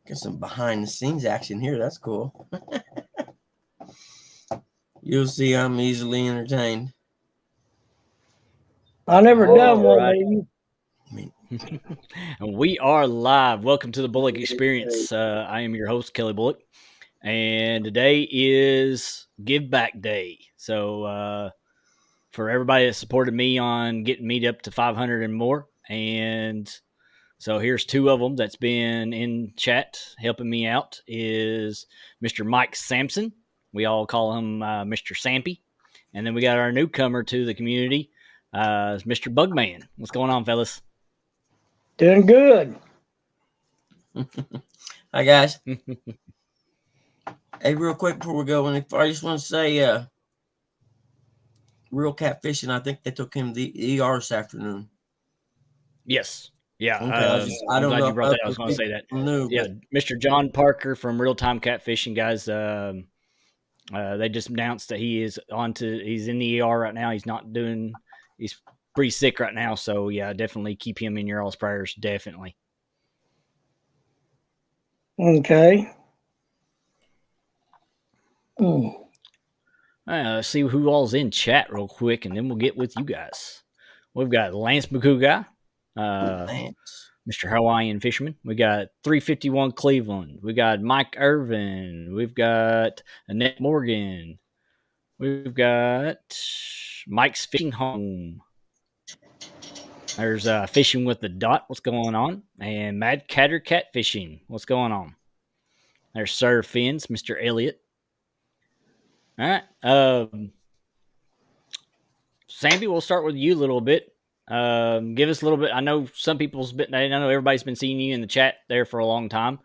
Get some behind the scenes action here. That's cool. You'll see I'm easily entertained. I never done one of you. We are live. Welcome to the Bullock Experience. I am your host, Kelly Bullock, and today is Give Back Day. So for everybody that supported me on getting me up to 500 and more, and so here's two of them that's been in chat helping me out is Mr. Mike Sampson. We all call him Mr. Sampy. And then we got our newcomer to the community, Mr. Bugman. What's going on, fellas? Doing good. Hi, guys. Hey, real quick before we go, I just want to say, real catfishing. I think they took him to the ER this afternoon. Yes. Yeah. Okay, I'm glad you brought that. I was going to say that. Yeah, Mr. John Parker from Real Time Catfishing, guys. They just announced that he's in the ER right now. He's pretty sick right now. So yeah, definitely keep him in your all's prayers. Definitely. Okay. Let's see who all's in chat real quick, and then we'll get with you guys. We've got Lance Makuga, Mr. Hawaiian Fisherman. We got 351 Cleveland. We got Mike Irvin. We've got Annette Morgan. We've got Mike's Fishing Home. There's Fishing with the Dot. What's going on? And Mad Catter Catfishing. What's going on? There's Sir Fins, Mr. Elliott. All right. Sampy, we'll start with you a little bit. Give us a little bit. I know I know everybody's been seeing you in the chat there for a long time.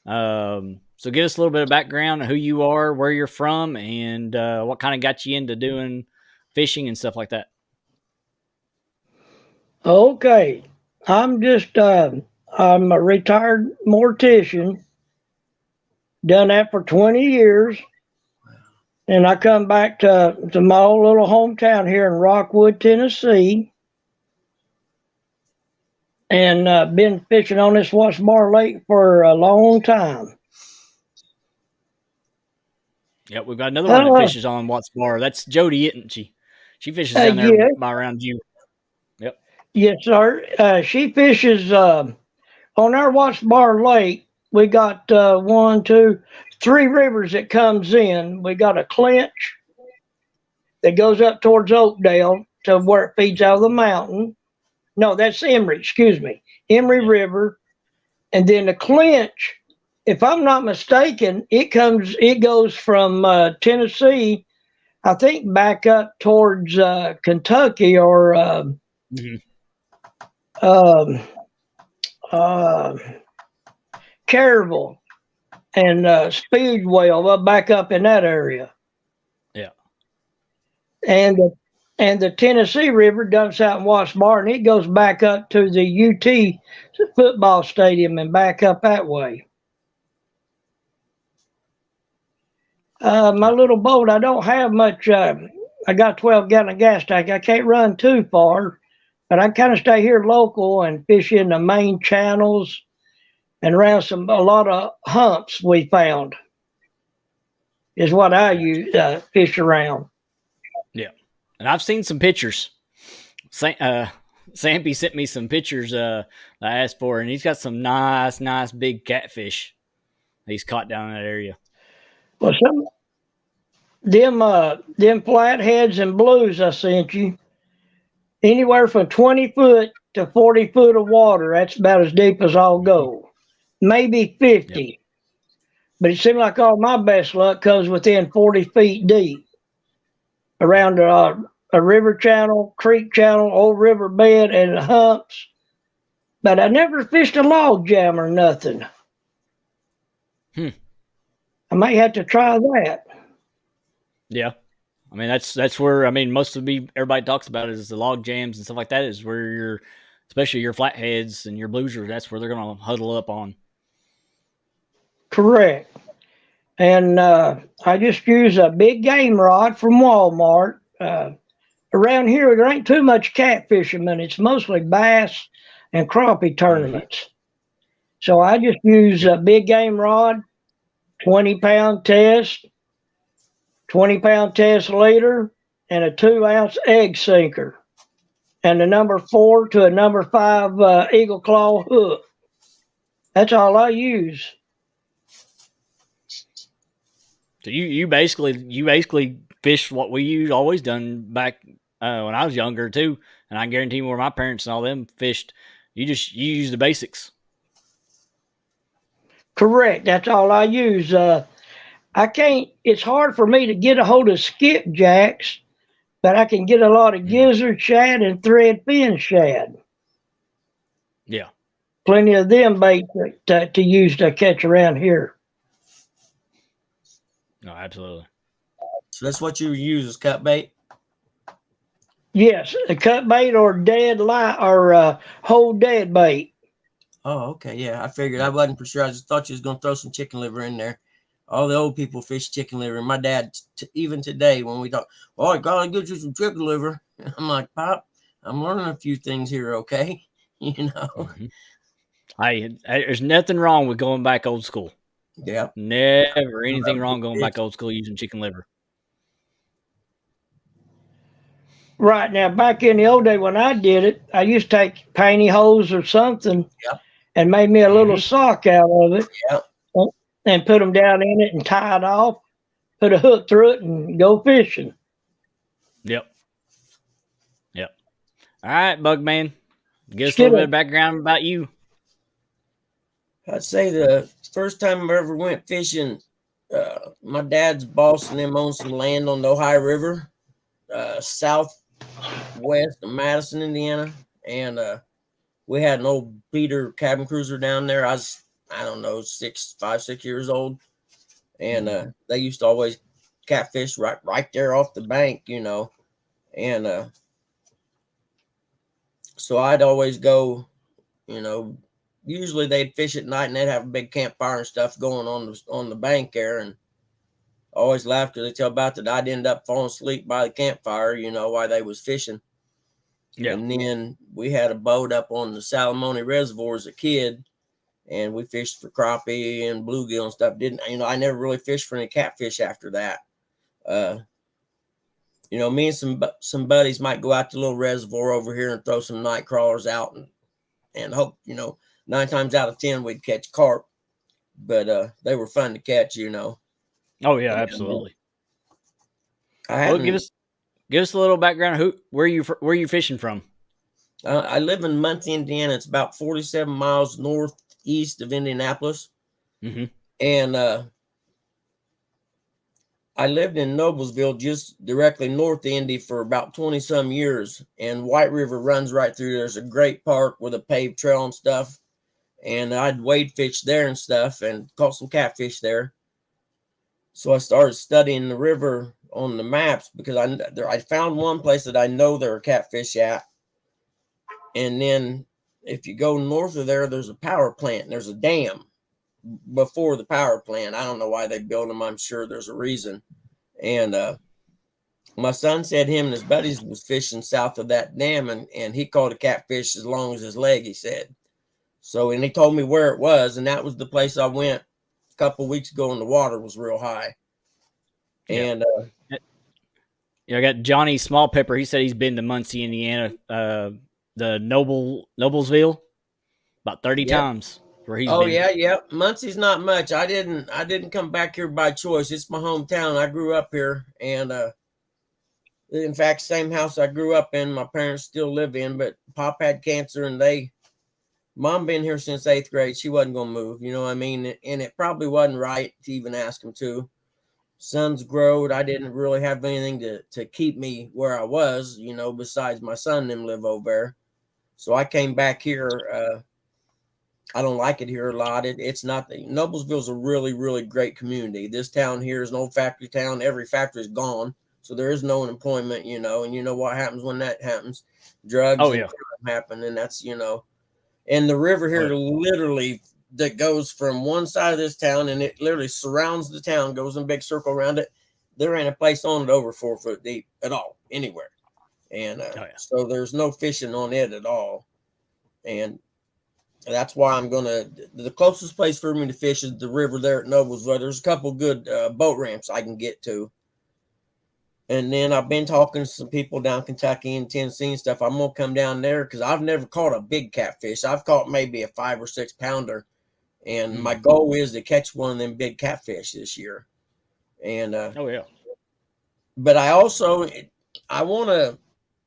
So give us a little bit of background on who you are, where you're from, and what kind of got you into doing fishing and stuff like that. Okay. I'm a retired mortician. Done that for 20 years. And I come back to my old little hometown here in Rockwood, Tennessee. And been fishing on this Watts Bar Lake for a long time. Yep, we've got another one that fishes on Watts Bar. That's Jody, isn't she? She fishes down there around you. Yep. Yes, sir. She fishes on our Watts Bar Lake. We got 3 rivers that comes in. We got a clinch that goes up towards Oakdale to where it feeds out of the mountain. No, that's Emory, excuse me. Emory River. And then the clinch, if I'm not mistaken, it goes from Tennessee, I think back up towards Kentucky or Caryville and Speedwell, back up in that area. Yeah. And the Tennessee River dumps out in Watts Bar, and it goes back up to the UT football stadium and back up that way. My little boat, I don't have much. I got a 12-gallon gas tank. I can't run too far, but I kind of stay here local and fish in the main channels and around a lot of humps we found is what I use fish around. Yeah. And I've seen some pictures. Sampy sent me some pictures I asked for, and he's got some nice big catfish he's caught down in that area. Well, them flatheads and blues I sent you, anywhere from 20 foot to 40 foot of water, that's about as deep as I'll go. Maybe 50. Yep. But it seemed like all my best luck comes within 40 feet deep around a river channel, creek channel, old river bed, and humps. But I never fished a log jam or nothing. I might have to try that. Yeah. I mean, that's where, most of everybody talks about it is the log jams and stuff like that is where especially your flatheads and your bluesers, that's where they're going to huddle up on. Correct. And I just use a big game rod from Walmart. Around here, there ain't too much catfishing, it's mostly bass and crappie tournaments. So I just use a big game rod, 20-pound test, 20-pound test leader, and a 2-ounce egg sinker, and a number 4 to a number 5 eagle claw hook. That's all I use. So you basically fish what we always done back when I was younger too, and I guarantee where my parents and all them fished. You use the basics. Correct. That's all I use. I can't. It's hard for me to get a hold of skipjacks, but I can get a lot of gizzard shad and threadfin shad. Yeah, Plenty of them bait to use to catch around here. no, absolutely. So that's what you use as cut bait? Yes, a cut bait or dead light or whole dead bait. Oh, okay. Yeah, I figured. I wasn't for sure. I just thought you was going to throw some chicken liver in there. All the old people fish chicken liver. My dad, even today, when we talk, oh, I got to get you some chicken liver. I'm like, Pop, I'm learning a few things here, okay? You know? Mm-hmm. There's nothing wrong with going back old school. Yeah. Never anything wrong going back old school using chicken liver. Right, now, back in the old day when I did it, I used to take panty hose or something and made me a little sock out of it and put them down in it and tie it off, put a hook through it and go fishing. Yep. All right, Bugman. Give us a little bit of background about you. I'd say the first time I ever went fishing, my dad's boss and them owned some land on the Ohio River, southwest of Madison, Indiana. And we had an old beater cabin cruiser down there. I don't know, 5, 6 years old. And they used to always catfish right there off the bank, you know. And so I'd always go, you know, usually they'd fish at night and they'd have a big campfire and stuff going on the bank there. And I always laughed because they tell about that I'd end up falling asleep by the campfire, you know, while they was fishing. Yeah. And then we had a boat up on the Salamone Reservoir as a kid, and we fished for crappie and bluegill and stuff. I never really fished for any catfish after that. You know, me and some buddies might go out to the little reservoir over here and throw some night crawlers out and hope, you know, 9 times out of 10 we'd catch carp. But they were fun to catch, you know. Oh yeah, absolutely. Give us a little background. Where are you fishing from? I live in Muncie, Indiana. It's about 47 miles northeast of Indianapolis. Mm-hmm. And I lived in Noblesville, just directly north of Indy, for about 20 some years. And White River runs right through. There's a great park with a paved trail and stuff. And I'd wade fish there and stuff and caught some catfish there. So I started studying the river on the maps because I found one place that I know there are catfish at. And then if you go north of there, there's a power plant. There's a dam before the power plant. I don't know why they built them. I'm sure there's a reason. And my son said him and his buddies was fishing south of that dam, and he caught a catfish as long as his leg, he said. So, and he told me where it was, and that was the place I went a couple of weeks ago, and the water was real high. And I got Johnny Small Pepper. He said he's been to Muncie, Indiana, the Noblesville, about 30 times. Where he's been. Yeah. Muncie's not much. I didn't come back here by choice. It's my hometown. I grew up here, and in fact, same house I grew up in, my parents still live in. But Pop had cancer, and Mom been here since 8th grade. She wasn't gonna move. You know what I mean? And it probably wasn't right to even ask him to. Sons growed. I didn't really have anything to keep me where I was, you know, besides my son and them live over there. So I came back here. I don't like it here a lot. It's not. Noblesville's a really, really great community. This town here is an old factory town. Every factory is gone, so there is no unemployment, you know. And you know what happens when that happens? Drugs and crime happen, and that's, you know. And the river here literally that goes from one side of this town, and it literally surrounds the town, goes in a big circle around it. There ain't a place on it over 4 foot deep at all, anywhere. And so there's no fishing on it at all. And That's why I'm gonna. The closest place for me to fish is the river there at Noblesville. There's a couple good boat ramps I can get to. And then I've been talking to some people down Kentucky and Tennessee and stuff. I'm gonna come down there because I've never caught a big catfish. I've caught maybe a 5 or 6 pounder, and my goal is to catch one of them big catfish this year. And Oh yeah. but I also I want to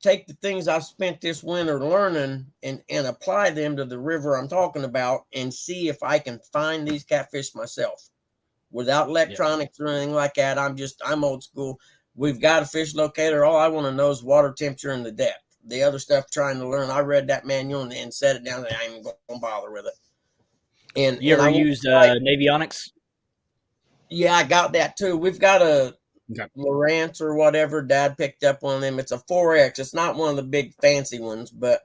take the things I've spent this winter learning and apply them to the river I'm talking about and see if I can find these catfish myself without electronics or anything like that. I'm old school. We've got a fish locator. All I want to know is water temperature and the depth. The other stuff trying to learn, I read that manual and set it down and I ain't even gonna bother with it. And you ever used Navionics? Yeah, I got that too. We've got a Lowrance or whatever. Dad picked up one of them. It's a 4X. It's not one of the big fancy ones, but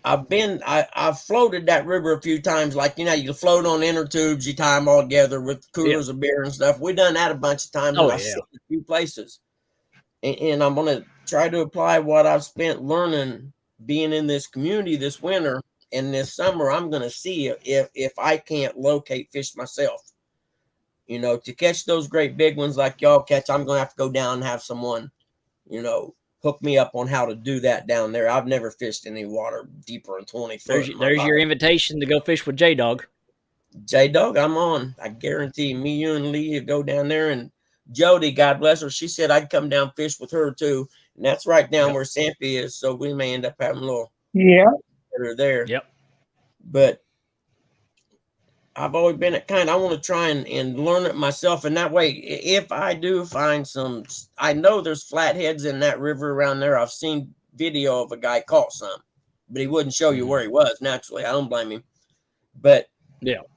I've floated that river a few times. Like, you float on inner tubes, you tie them all together with coolers of beer and stuff. We done that a bunch of times. Oh, and I sit in a few places. And I'm gonna try to apply what I've spent learning being in this community this winter and this summer. I'm gonna see if I can't locate fish myself. To catch those great big ones like y'all catch, I'm going to have to go down and have someone, hook me up on how to do that down there. I've never fished any water deeper than 20 foot. There's your invitation to go fish with J-Dog. J-Dog, I'm on. I guarantee me, you, and Lee go down there. And Jody, God bless her, she said I'd come down fish with her too. And that's right down where Sampy is. So we may end up having a little better there. Yep. But I've always been I want to try and learn it myself. And that way, if I do find I know there's flatheads in that river around there. I've seen video of a guy caught some, but he wouldn't show you where he was. Naturally, I don't blame him. But that'll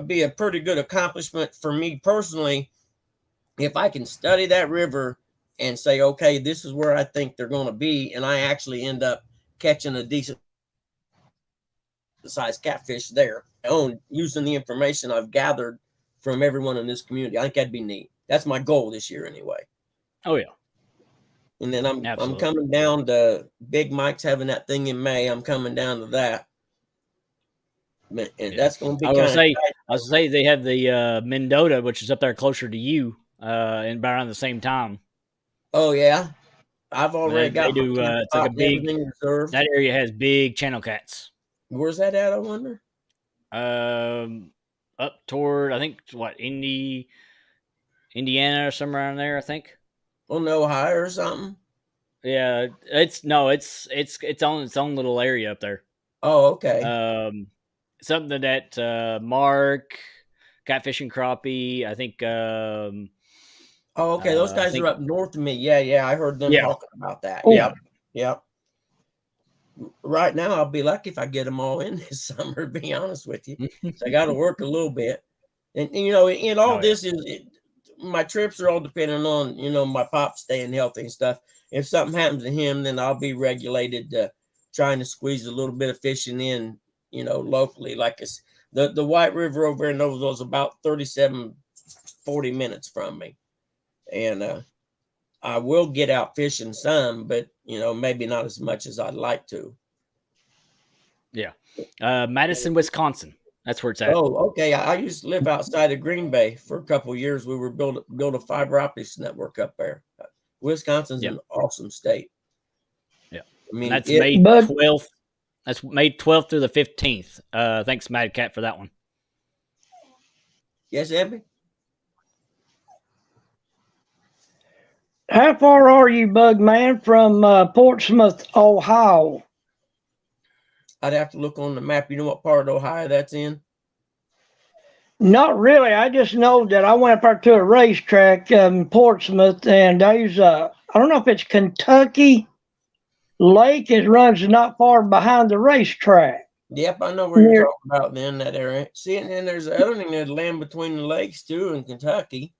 be a pretty good accomplishment for me personally. If I can study that river and say, okay, this is where I think they're going to be. And I actually end up catching a decent size catfish there using the information I've gathered from everyone in this community. I think that'd be neat. That's my goal this year anyway. Oh yeah. And then I'm coming down to Big Mike's having that thing in May. I'm coming down to that. And that's going to be I was say they have the Mendota, which is up there closer to you, and around the same time. Oh yeah. I've already got it's like a big reserved. That area has big channel cats. Where's that at, I wonder? Up toward, I think, Indiana or somewhere around there, I think. On Ohio or something? Yeah, it's on its own little area up there. Oh, okay. Something that Mark, Catfish and Crappie, I think. Oh, okay. Those guys are up north of me. Yeah. I heard them talking about that. Oh. Yep. Right now, I'll be lucky if I get them all in this summer, to be honest with you. So I got to work a little bit. And in all this my trips are all depending on, my pop staying healthy and stuff. If something happens to him, then I'll be regulated to trying to squeeze a little bit of fishing in, locally. Like the White River over in Noblesville is about 40 minutes from me. And I will get out fishing some, but maybe not as much as I'd like to. Yeah. Madison, Wisconsin. That's where it's at. Oh, okay. I used to live outside of Green Bay for a couple of years. We were build a fiber optics network up there. Wisconsin's an awesome state. Yeah. I mean, that's May 12th. That's May 12th through the 15th. Thanks, Mad Cat, for that one. Yes, Abby? How far are you, Bugman, from Portsmouth, Ohio? I'd have to look on the map. You know what part of Ohio that's in? Not really. I just know that I went up there to a racetrack in Portsmouth, and there's I don't know if it's Kentucky Lake. It runs not far behind the racetrack. Yep, I know where you're talking about then, that area. See, and then there's the other thing, there's land between the lakes, too, in Kentucky.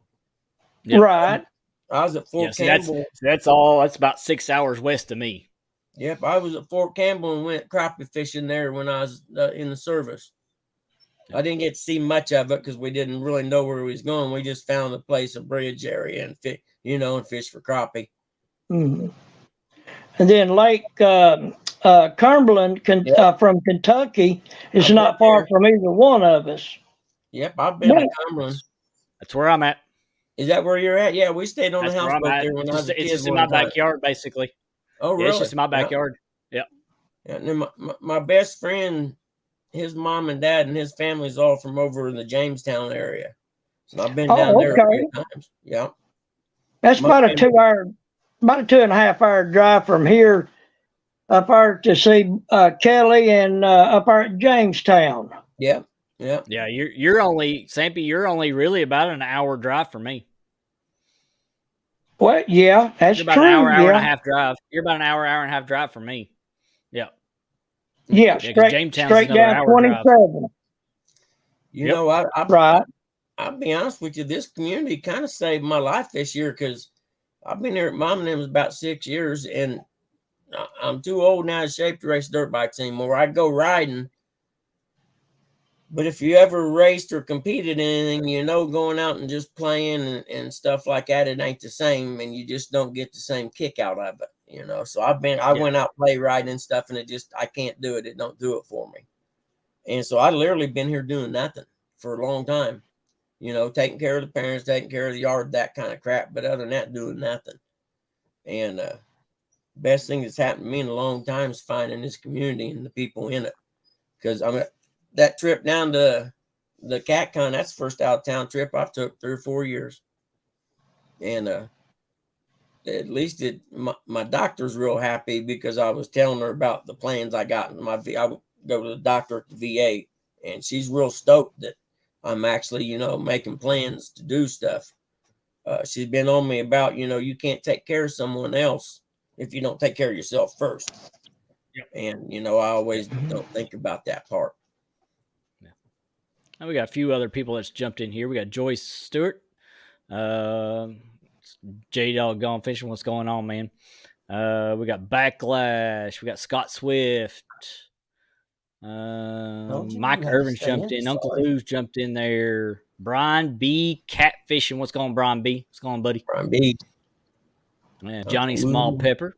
Yep. Right. I was at Fort Campbell. That's about 6 hours west of me. Yep, I was at Fort Campbell and went crappie fishing there when I was in the service. I didn't get to see much of it because we didn't really know where we was going. We just found a place, a bridge area, and fish for crappie. Mm-hmm. And then Lake Cumberland, from Kentucky, is I've not been far there. from either one of us. Yep, I've been But to Cumberland. That's where I'm at. Is that where you're at? Yeah, we stayed on the That's where I'm houseboat at. there when I was a It's kid just in one my time. backyard, basically. Oh, Yeah, really? it's just in my backyard. Yeah. And then my best friend, his mom and dad and his family's all from over in the Jamestown area. So I've been down there a few times. Yeah. That's about a 2.5 hour drive from here up there to see Kelly and up there at Jamestown. Yeah. Yeah. Yeah, you're only Sampy, you're only really about an hour drive from me. Well, yeah, that's You're about true. an hour and a Yeah, half drive. You're about an hour and a half drive from me. Yeah. yeah, because Jamestown's straight another down hour drive. 27. You Yep. know, Right. I'll be honest with you, this community kind of saved my life this year because I've been here at Mom and Them's about 6 years, and I'm too old now to shape to race dirt bikes anymore. I go riding, but if you ever raced or competed in anything, you know, going out and just playing and stuff like that, it ain't the same, and you just don't get the same kick out of it, you know. So I went out play riding and stuff, and I can't do it. It don't do it for me. And so I literally been here doing nothing for a long time, you know, taking care of the parents, taking care of the yard, that kind of crap. But other than that, doing nothing. And best thing that's happened to me in a long time is finding this community and the people in it. Because I mean, that trip down to the CatCon, that's the first out of town trip I took 3 or 4 years. And at least my doctor's real happy because I was telling her about the plans I got. I would go to the doctor at the VA, and she's real stoked that I'm actually, you know, making plans to do stuff. She's been on me about, you know, you can't take care of someone else if you don't take care of yourself first. Yep. And, you know, I always don't think about that part. And we got a few other people that's jumped in here. We got Joyce Stewart. J-Dog Gone Fishing. What's going on, man? We got Backlash. We got Scott Swift. Mike Irvin's jumped in. Uncle Lou's jumped in there. Brian B. Catfishing. What's going on, Brian B? What's going on, buddy? Brian B. Yeah, Johnny Small Pepper.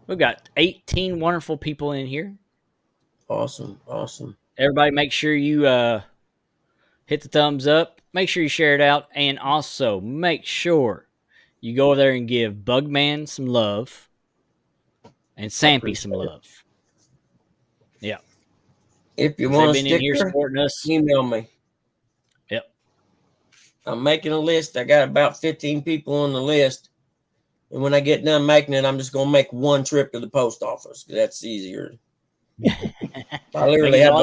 We've got 18 wonderful people in here. Awesome. Awesome. Everybody make sure you hit the thumbs up. Make sure you share it out. And also make sure you go over there and give Bugman some love and Sampy some love. Yeah. If you want to in here supporting us, email me. Yep. I'm making a list. I got about 15 people on the list. And when I get done making it, I'm just going to make one trip to the post office because that's easier. I literally have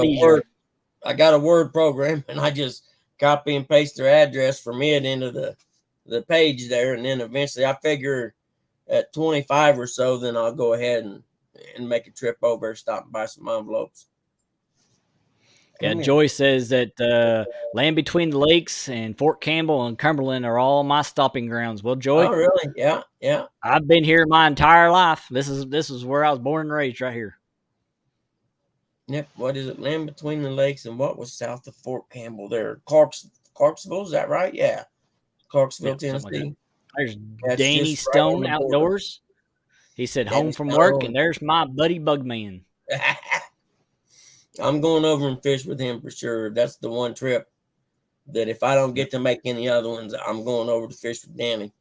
I got a Word program, and I just copy and paste their address from it into the page there. And then eventually I figure at 25 or so, then I'll go ahead and make a trip over, stop and buy some envelopes. Yeah, Joy says that land between the lakes and Fort Campbell and Cumberland are all my stopping grounds. Well, Joy, oh really? Yeah, yeah. I've been here my entire life. This is where I was born and raised, right here. Yep. What is it? Land between the lakes and what was south of Fort Campbell there? Clarksville, is that right? Yeah, Clarksville, Tennessee. There's Danny Stone Outdoors. He said home from work, and there's my buddy Bugman. I'm going over and fish with him for sure. That's the one trip that if I don't get to make any other ones, I'm going over to fish with Danny.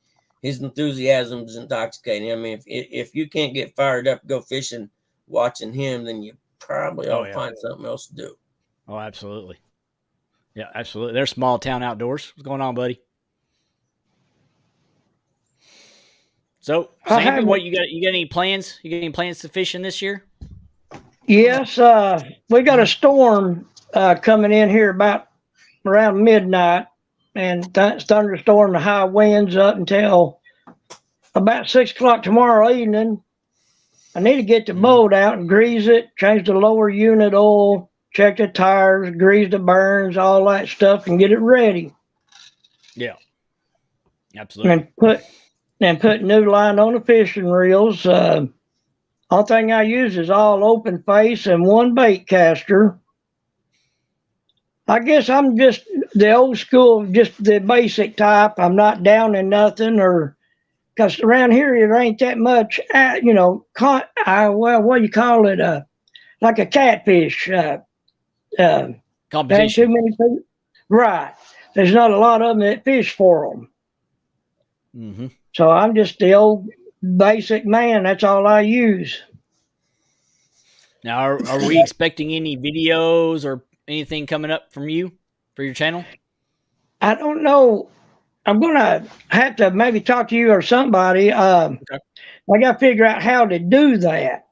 His enthusiasm is intoxicating. I mean, if you can't get fired up, go fishing, watching him, then you probably ought to find something else to do. Oh, absolutely. Yeah, absolutely. There's Small Town Outdoors. What's going on, buddy? So, Sampy, what you got? You got any plans? You got any plans to fishing this year? Yes, we got a storm coming in here about around midnight, and thunderstorm, the high winds up until about 6 o'clock tomorrow evening. I need to get the boat out and grease it, change the lower unit oil, check the tires, grease the burns, all that stuff, and get it ready. Yeah, absolutely. And put new line on the fishing reels. Only thing I use is all open face and one bait caster. I guess I'm just the old school, just the basic type. I'm not downing nothing or because around here it ain't that much, what do you call it? Like a catfish. There ain't too Competition. many people. Right. There's not a lot of them that fish for them. Mm-hmm. So I'm just the old basic man. That's all I use. Now, are we expecting any videos or anything coming up from you for your channel? I don't know. I'm going to have to maybe talk to you or somebody. Okay. I got to figure out how to do that.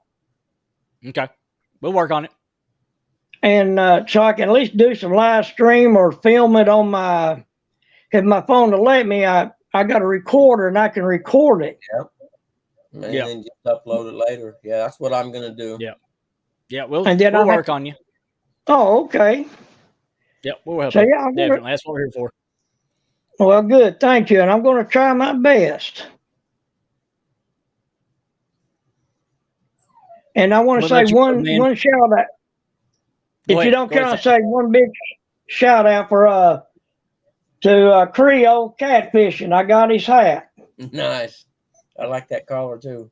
Okay. We'll work on it. And so I can at least do some live stream or film it on if my phone will let me, I got a recorder and I can record it. Yep. And then just upload it later. Yeah, that's what I'm going to do. Yeah. Yeah, we'll work on you. Oh, okay. Yeah, we'll help so, you. Yeah, definitely. That's what we're here for. Well, good. Thank you. And I'm going to try my best. And I want to say one shout out. If you don't care, I'll say one big shout out to Creole Catfishing. I got his hat. Nice. I like that collar too.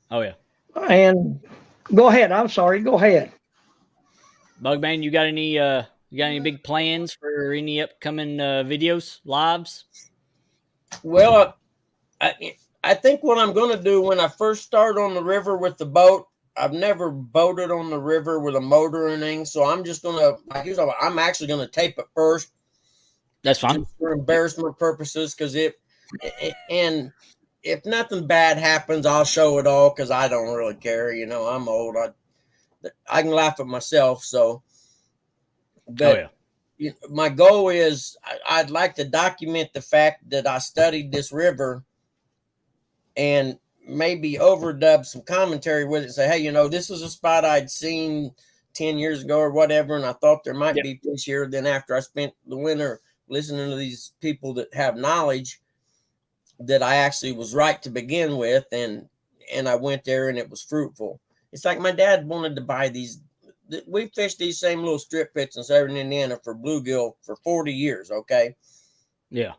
Oh yeah. And go ahead. I'm sorry. Go ahead. Bugman, you got any big plans for any upcoming videos, lives? Well, I think what I'm going to do when I first start on the river with the boat, I've never boated on the river with a motor or anything, so I'm just going to, I'm actually going to tape it first. That's fine. Just for embarrassment purposes, because and if nothing bad happens, I'll show it all because I don't really care. You know, I'm old. I can laugh at myself. So, but my goal is I'd like to document the fact that I studied this river and maybe overdub some commentary with it and say, hey, you know, this was a spot I'd seen 10 years ago or whatever, and I thought there might be fish here. Then after I spent the winter listening to these people that have knowledge, that I actually was right to begin with, and I went there and it was fruitful. It's like my dad wanted to buy these. We fished these same little strip pits in Southern Indiana for bluegill for 40 years. Okay. Yeah.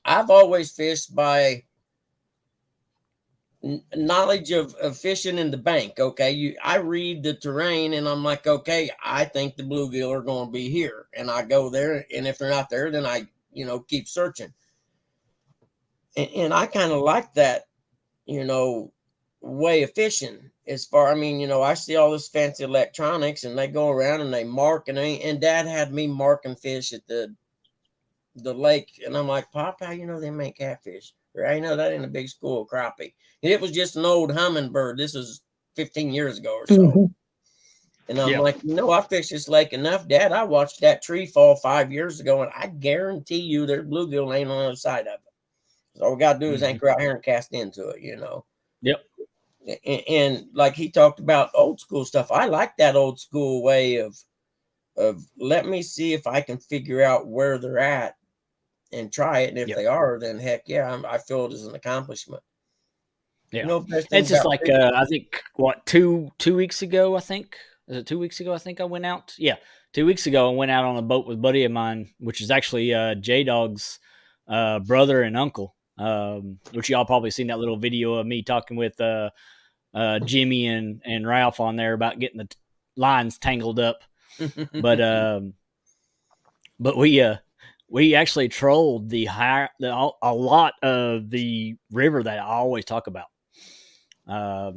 I've always fished by knowledge of fishing in the bank. Okay. I read the terrain and I'm like, okay, I think the bluegill are going to be here. And I go there. And if they're not there, then I, keep searching. And I kind of like that, way of fishing. As far, I see all this fancy electronics and they go around and they mark and Dad had me marking fish at the lake. And I'm like, Pop, how you know they make catfish? Or I know that ain't a big school of crappie. And it was just an old hummingbird. This is 15 years ago or so. Mm-hmm. And I'm like, I fished this lake enough, Dad. I watched that tree fall 5 years ago, and I guarantee you there's bluegill ain't on the other side of it. So all we got to do is anchor out here and cast into it, Yep. And like he talked about old school stuff. I like that old school way of let me see if I can figure out where they're at and try it. And if they are, then heck yeah, I feel it as an accomplishment. Yeah. It's just like, I think, 2 weeks ago, I think. Is it 2 weeks ago? I think I went out. Yeah. 2 weeks ago, I went out on a boat with a buddy of mine, which is actually J-Dog's brother and uncle. Which y'all probably seen that little video of me talking with Jimmy and Ralph on there about getting the lines tangled up. But we actually trolled a lot of the river that I always talk about. Or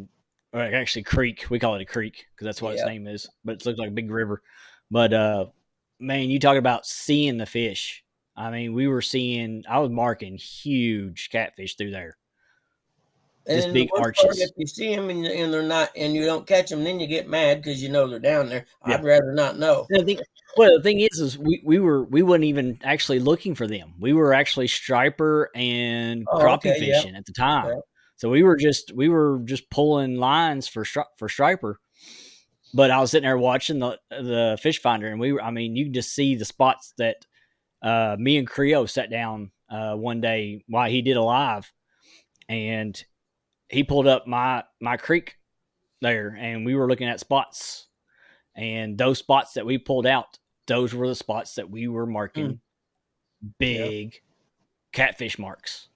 actually creek. We call it a creek because that's what its name is. But it looks like a big river. But man, you talk about seeing the fish. I was marking huge catfish through there. Just big arches. If you see them and they're not, and you don't catch them, then you get mad because they're down there. Yeah. I'd rather not know. The thing is we weren't even actually looking for them. We were actually striper and crappie fishing at the time. Yeah. So we were just pulling lines for striper. But I was sitting there watching the fish finder, and you can just see the spots that me and Creo sat down one day while he did a live, and he pulled up my creek there, and we were looking at spots, and those spots that we pulled out, those were the spots that we were marking big catfish marks.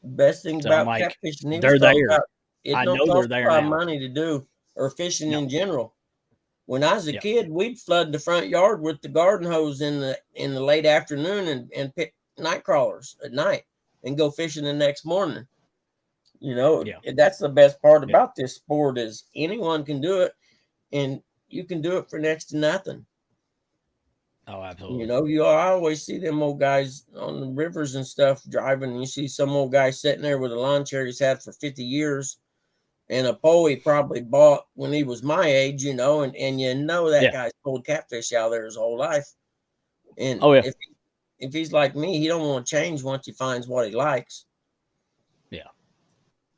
Best thing So I'm about like, catfishing, he was they're talking there. about it I don't know they're cost there a lot of now. money to do, or fishing No. in general. When I was a Yeah. kid, we'd flood the front yard with the garden hose in the late afternoon and pick night crawlers at night and go fishing the next morning. You know, Yeah. that's the best part Yeah. about this sport is anyone can do it, and you can do it for next to nothing. Oh, absolutely. You know, I always see them old guys on the rivers and stuff driving, and you see some old guy sitting there with a lawn chair he's had for 50 years and a pole he probably bought when he was my age, you know, and you know that Yeah. guy's pulled catfish out there his whole life. And Oh, yeah. if he's like me, he don't want to change once he finds what he likes. Yeah.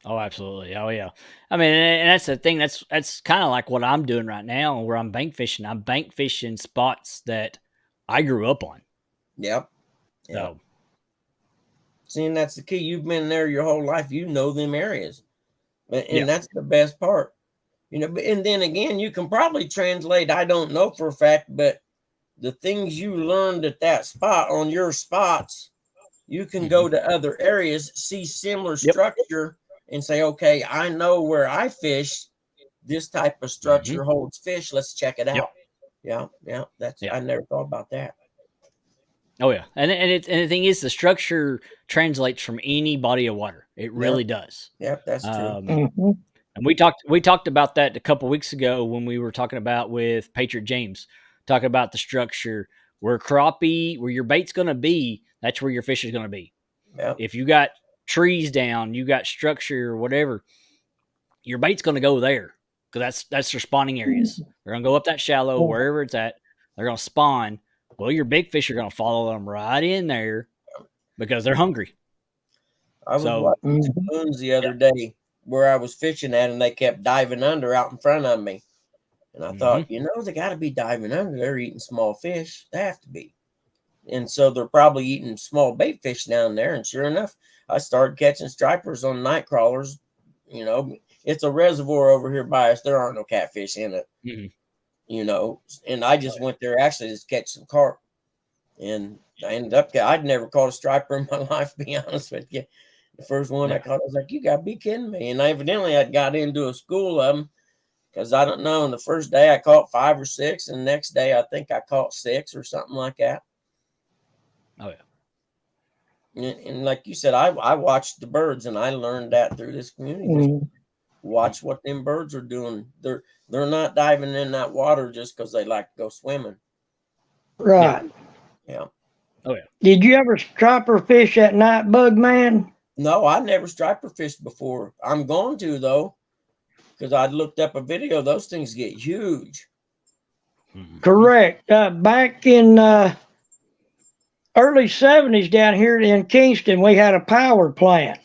Oh, absolutely. Oh, yeah. I mean, and that's the thing. That's kind of like what I'm doing right now, where I'm bank fishing. I'm bank fishing spots that I grew up on. Yep. So, seeing that's the key. You've been there your whole life. You know them areas, and yeah. that's the best part. You know, and then again, you can probably translate. I don't know for a fact, but the things you learned at that spot on your spots, you can go to other areas, see similar Yep. structure, and say, okay, I know where I fish. This type of structure holds fish. Let's check it out. Yep. Yeah. I never thought about that. Oh yeah, and the thing is, the structure translates from any body of water. It really does. Yep, that's true. And we talked about that a couple weeks ago when we were talking about with Patriot James, talking about the structure where crappie, where your bait's going to be. That's where your fish is going to be. Yep. If you got trees down, you got structure or whatever, your bait's going to go there because that's their spawning areas. They're going to go up that shallow wherever it's at. They're going to spawn. Well, your big fish are going to follow them right in there because they're hungry. I was watching two loons the other day where I was fishing at, and they kept diving under out in front of me. And I thought, you know, they got to be diving under. They're eating small fish. They have to be. And so they're probably eating small bait fish down there. And sure enough, I started catching stripers on night crawlers. You know, it's a reservoir over here by us. There aren't no catfish in it. You know, and I just went there actually to catch some carp. And I ended up, I'd never caught a striper in my life, to be honest with you. The first one I caught, I was like, you got to be kidding me. And evidently I'd got into a school of them because I don't know. And the first day I caught 5 or 6. And the next day I think I caught 6 or something like that. Oh, yeah. And like you said, I watched the birds, and I learned that through this community. Just watch what them birds are doing. They're not diving in that water just because they like to go swimming. Right. Yeah. Oh, yeah. Did you ever striper fish at night, Bugman? No, I never striper fished before. I'm going to, though, because I looked up a video. Those things get huge. Correct. Back in early 70s down here in Kingston, we had a power plant.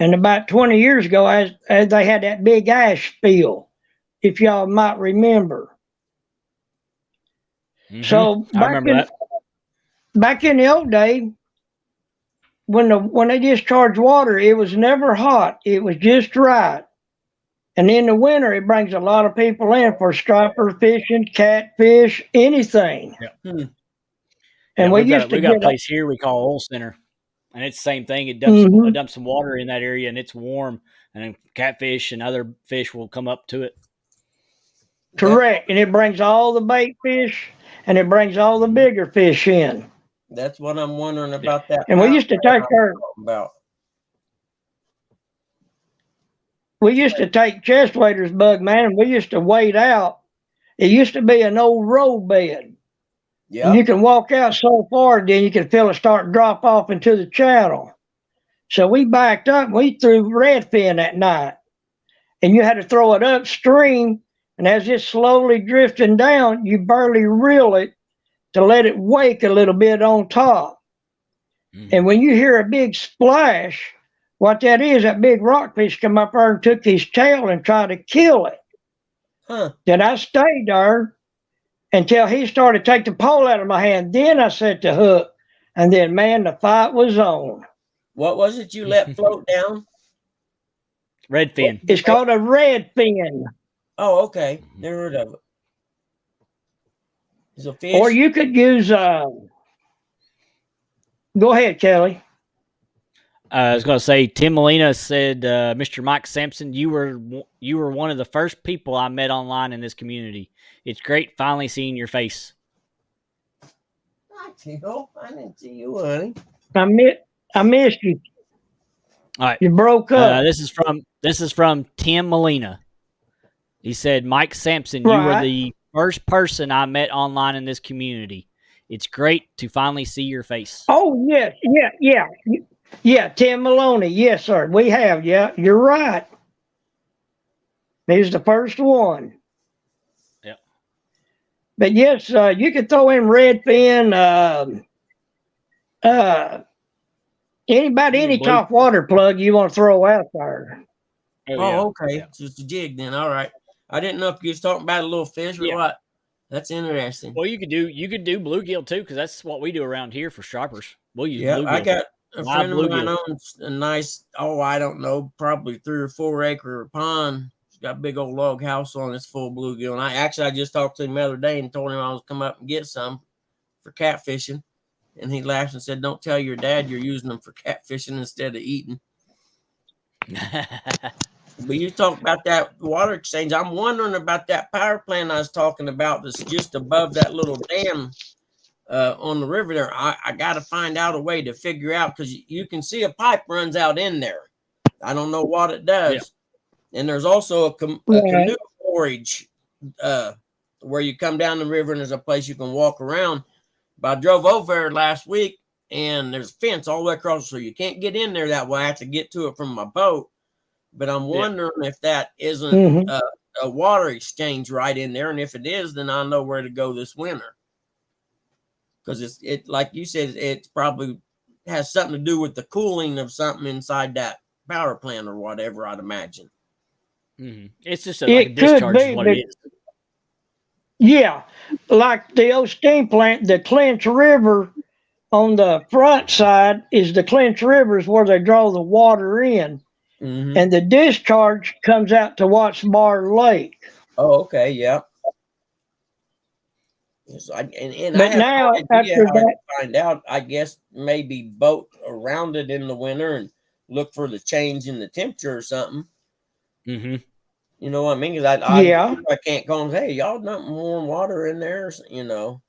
And about 20 years ago, as they had that big ash spill, if y'all might remember. So I remember that. Back in the old day, when they discharged water, it was never hot. It was just right. And in the winter, it brings a lot of people in for striper fishing, catfish, anything. Yeah. And we got a place here we call Oil Center, and it's the same thing. It dumps some water in that area, and it's warm, and then catfish and other fish will come up to it. Correct, and it brings all the bait fish, and it brings all the bigger fish in. That's what I'm wondering about that. And we used to take chest waders, Bugman, and we used to wade out. It used to be an old road bed. Yeah. And you can walk out so far, then you can feel it start to drop off into the channel. So we backed up, and we threw redfin that night. And you had to throw it upstream, and as it's slowly drifting down, you barely reel it to let it wake a little bit on top. And when you hear a big splash, what that is, that big rockfish come up there and took his tail and tried to kill it. Then I stayed there until he started to take the pole out of my hand. Then I set the hook, and then, man, the fight was on. What was it you let float down? Redfin. It's called a redfin. Oh, okay. Never heard of it. It's a fish. Or you could use. Go ahead, Kelly. I was going to say, Tim Molina said, Mr. Mike Sampson, you were one of the first people I met online in this community. It's great finally seeing your face. Hi, Tito. I didn't see you, honey. I missed you. All right. You broke up. This is from Tim Molina. He said, Mike Sampson, you were the first person I met online in this community. It's great to finally see your face. Oh, yes. Yeah, Tim Maloney. Yes, sir. We have. Yeah, you're right. He's the first one. Yep. But yes, you could throw in redfin, anybody, any top water plug you want to throw out there. Okay. Yeah. Just a jig then. All right. I didn't know if you was talking about a little fish or what. That's interesting. Well, you could do bluegill too, because that's what we do around here for stripers. We'll use bluegill. I got a friend of mine owns a nice, I don't know, probably 3 or 4 acre pond. He's got a big old log house on it's full of bluegill. And I just talked to him the other day and told him I was come up and get some for catfishing. And he laughed and said, "Don't tell your dad you're using them for catfishing instead of eating." But you talk about that water exchange. I'm wondering about that power plant I was talking about that's just above that little dam on the river there. I got to find out a way to figure out, because you can see a pipe runs out in there. I don't know what it does. Yeah. And there's also a canoe storage where you come down the river and there's a place you can walk around. But I drove over there last week and there's a fence all the way across, so you can't get in there that way. I have to get to it from my boat. But I'm wondering if that isn't a water exchange right in there. And if it is, then I'll know where to go this winter. Because it like you said, it probably has something to do with the cooling of something inside that power plant or whatever, I'd imagine. Mm-hmm. It's just like a discharge is what it is. Yeah, like the old steam plant, the Clinch River on the front side is the Clinch River is where they draw the water in. Mm-hmm. And the discharge comes out to Watts Bar Lake. Oh, okay, yeah. So but I now, no after that, find out, I guess maybe boat around it in the winter and look for the change in the temperature or something. Mm-hmm. You know what I mean? Because I can't call them, hey, y'all not warm water in there, you know.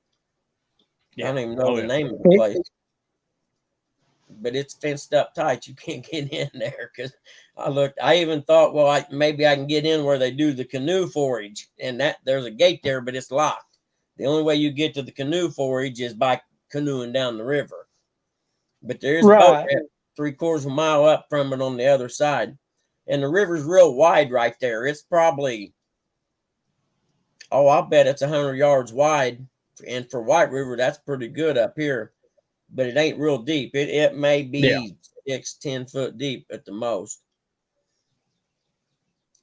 Yeah. I don't even know the name of the place. But it's fenced up tight. You can't get in there because I even thought, well, maybe I can get in where they do the canoe forage, and that there's a gate there, but it's locked. The only way you get to the canoe forage is by canoeing down the river. But there is a boat 3/4 of a mile up from it on the other side. And the river's real wide right there. It's probably, I'll bet it's 100 yards wide. And for White River, that's pretty good up here. But it ain't real deep. It may be 6-10 foot deep at the most.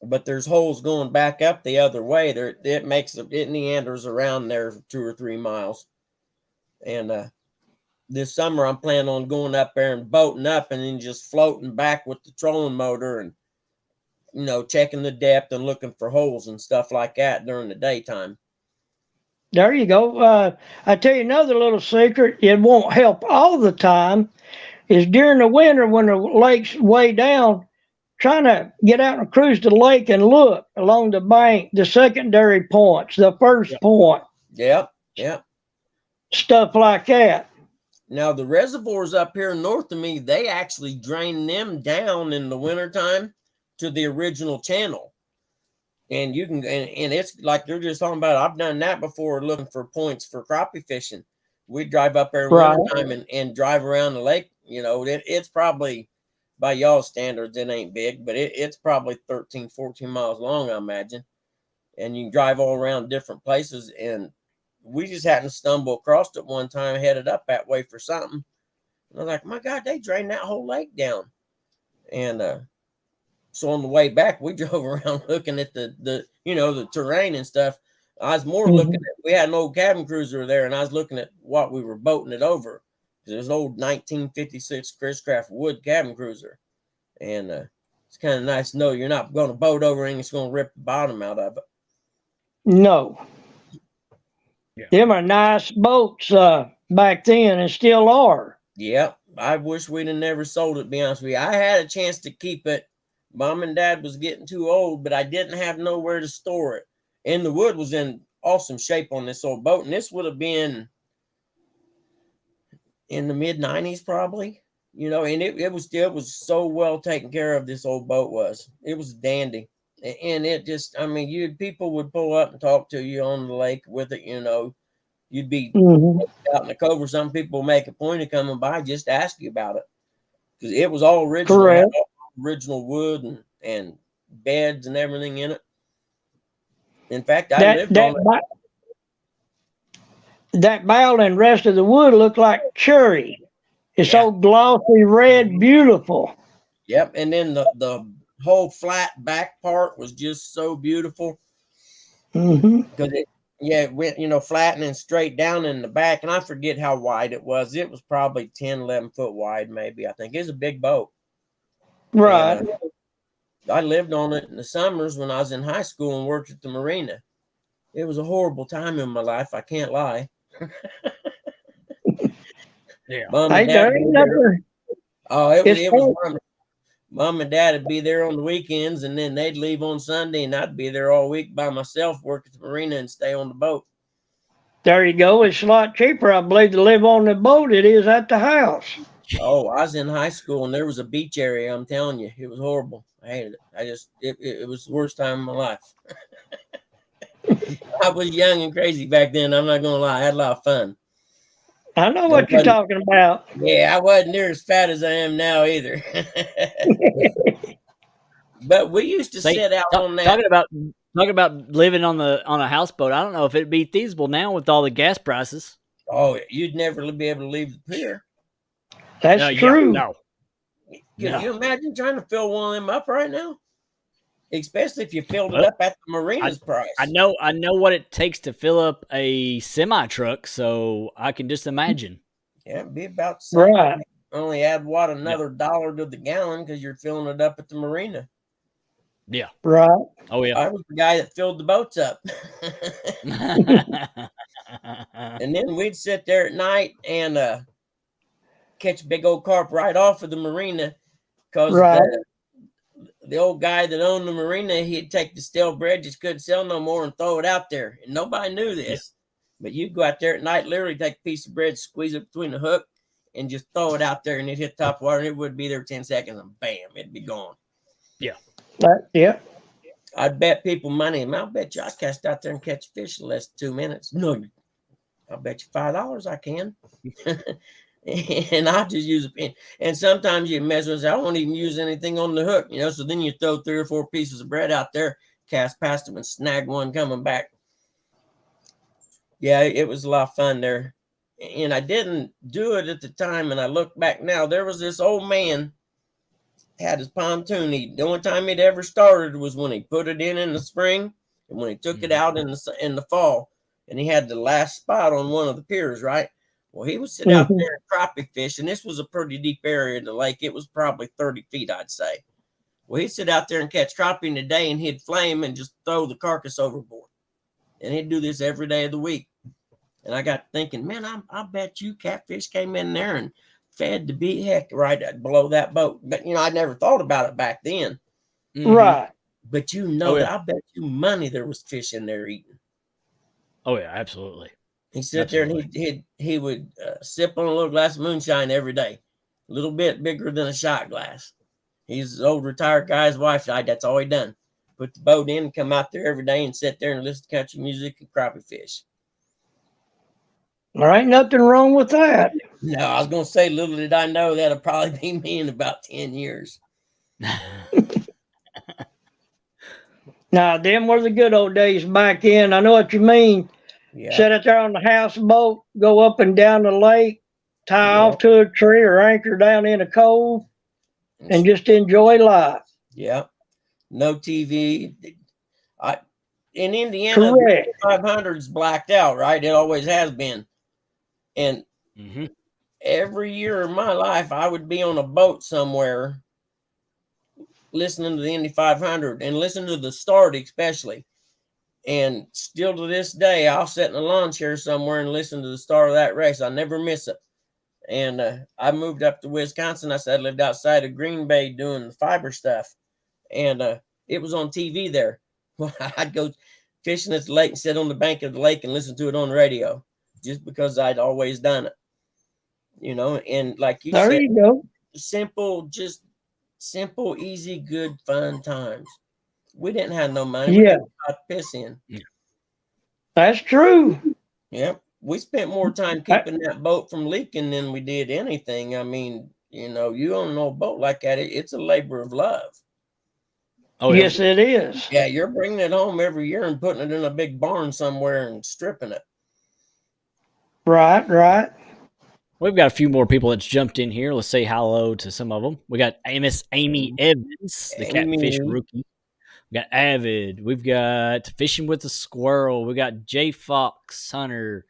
But there's holes going back up the other way. It meanders around there 2 or 3 miles. And this summer I'm planning on going up there and boating up and then just floating back with the trolling motor and, you know, checking the depth and looking for holes and stuff like that during the daytime. There you go. I tell you another little secret. It won't help all the time. Is during the winter when the lake's way down, trying to get out and cruise the lake and look along the bank, the secondary points, the first point. Yep. Stuff like that. Now, the reservoirs up here north of me, they actually drain them down in the wintertime to the original channel. And you can, and it's like they're just talking about, I've done that before looking for points for crappie fishing. We drive up there in wintertime and drive around the lake. You know, it's probably, by y'all standards, it ain't big, but it's probably 13, 14 miles long, I imagine. And you can drive all around different places. And we just happened to stumble across it one time, headed up that way for something. And I was like, my God, they drained that whole lake down. And so on the way back, we drove around looking at the terrain and stuff. I was more looking at, we had an old cabin cruiser there, and I was looking at what we were boating it over. There's an old 1956 Chris Craft wood cabin cruiser. And it's kind of nice to know you're not going to boat over and it's going to rip the bottom out of it. No. Yeah. Them are nice boats back then and still are. Yeah. I wish we'd have never sold it, to be honest with you. I had a chance to keep it. Mom and Dad was getting too old, but I didn't have nowhere to store it. And the wood was in awesome shape on this old boat. And this would have been in the mid-90s probably. You know, and it was so well taken care of, this old boat was. It was dandy. And it just, I mean, people would pull up and talk to you on the lake with it, you know. You'd be out in the cove, or some people make a point of coming by just to ask you about it. Because it was all original. Correct. All original wood and beds and everything in it. In fact, I lived on it. That bow and rest of the wood looked like cherry. It's Yeah. so glossy red, beautiful. Yep. And then the whole flat back part was just so beautiful. Because it went, you know, flat and then straight down in the back. And I forget how wide it was. It was probably 10, 11 foot wide, maybe. I think it was a big boat. Right. And, I lived on it in the summers when I was in high school and worked at the marina. It was a horrible time in my life. I can't lie. Yeah. Mom and Dad would be there. Oh, it was fun. fun. Mom and Dad would be there on the weekends, and then they'd leave on Sunday, and I'd be there all week by myself, work at the marina and stay on the boat. There you go. It's a lot cheaper, I believe, to live on the boat it is at the house. Oh, I was in high school, and there was a beach area. I'm telling you, it was horrible. I hated it. It was the worst time of my life. I was young and crazy back then. I'm not gonna lie. I had a lot of fun. I know what you're talking about. Yeah, I wasn't near as fat as I am now either. But we used to sit out on that. Talking about living on a houseboat. I don't know if it'd be feasible now with all the gas prices. Oh, you'd never be able to leave the pier. That's true. No. Can you imagine trying to fill one of them up right now? Especially if you filled it up at the marina's price. I know what it takes to fill up a semi truck, so I can just imagine. Yeah, it'd be about the same. Right. Only add another $1 to the gallon because you're filling it up at the marina. Yeah. Right. Oh yeah. I was the guy that filled the boats up. And then we'd sit there at night and catch a big old carp right off of the marina, because the old guy that owned the marina, he'd take the stale bread, just couldn't sell no more, and throw it out there. And nobody knew this. But you'd go out there at night, literally take a piece of bread, squeeze it between the hook, and just throw it out there, and it'd hit top water, and it would be there 10 seconds, and bam, it'd be gone. Yeah. Yeah. I'd bet people money. I'll bet you I cast out there and catch fish in less than 2 minutes. No, I'll bet you $5 I can. And I'll just use a pin. And sometimes you mess with it. I won't even use anything on the hook, you know. So then you throw 3 or 4 pieces of bread out there, cast past them, and snag one coming back. Yeah, it was a lot of fun there. And I didn't do it at the time. And I look back now, there was this old man had his pontoon. The only time he'd ever started was when he put it in the spring, and when he took it out in the fall, and he had the last spot on one of the piers, right? Well, he would sit out there and crappie fish, and this was a pretty deep area in the lake. It was probably 30 feet, I'd say. Well, he'd sit out there and catch crappie in the day, and he'd flame and just throw the carcass overboard. And he'd do this every day of the week. And I got thinking, man, I bet you catfish came in there and fed the beat heck right below that boat. But, you know, I never thought about it back then. Right. But you know, I bet you money there was fish in there eating. Oh, yeah, absolutely. He'd sit there and he would sip on a little glass of moonshine every day, a little bit bigger than a shot glass. He's an old retired guy. His wife died. That's all he done. Put the boat in and come out there every day and sit there and listen to country music and crappie fish. There ain't nothing wrong with that. No, I was going to say, little did I know that'll probably be me in about 10 years. Now, them were the good old days back in. I know what you mean. Yeah. Sit out there on the houseboat, go up and down the lake, tie off to a tree or anchor down in a cove, and just enjoy life. Yeah. No TV. In Indiana, the 500's blacked out, right? It always has been. And every year of my life, I would be on a boat somewhere listening to the Indy 500 and listen to the start especially. And still to this day, I'll sit in a lawn chair somewhere and listen to the start of that race. I never miss it. And I moved up to Wisconsin. I said I lived outside of Green Bay doing fiber stuff, and it was on TV there. Well, I'd go fishing at the lake and sit on the bank of the lake and listen to it on the radio, just because I'd always done it. And like you There said, you go. just simple, easy, good, fun times. We didn't have no money. We Yeah, couldn't buy piss in. that's true. Yep. We spent more time keeping that boat from leaking than we did anything. I mean, you own no boat like that. It's a labor of love. Oh, Yes, it is. Yeah, you're bringing it home every year and putting it in a big barn somewhere and stripping it. Right, right. We've got a few more people that's jumped in here. Let's say hello to some of them. We got Miss Amy Evans, the Catfish rookie. We got Avid. We've got Fishing with the Squirrel. We got J Fox Hunter,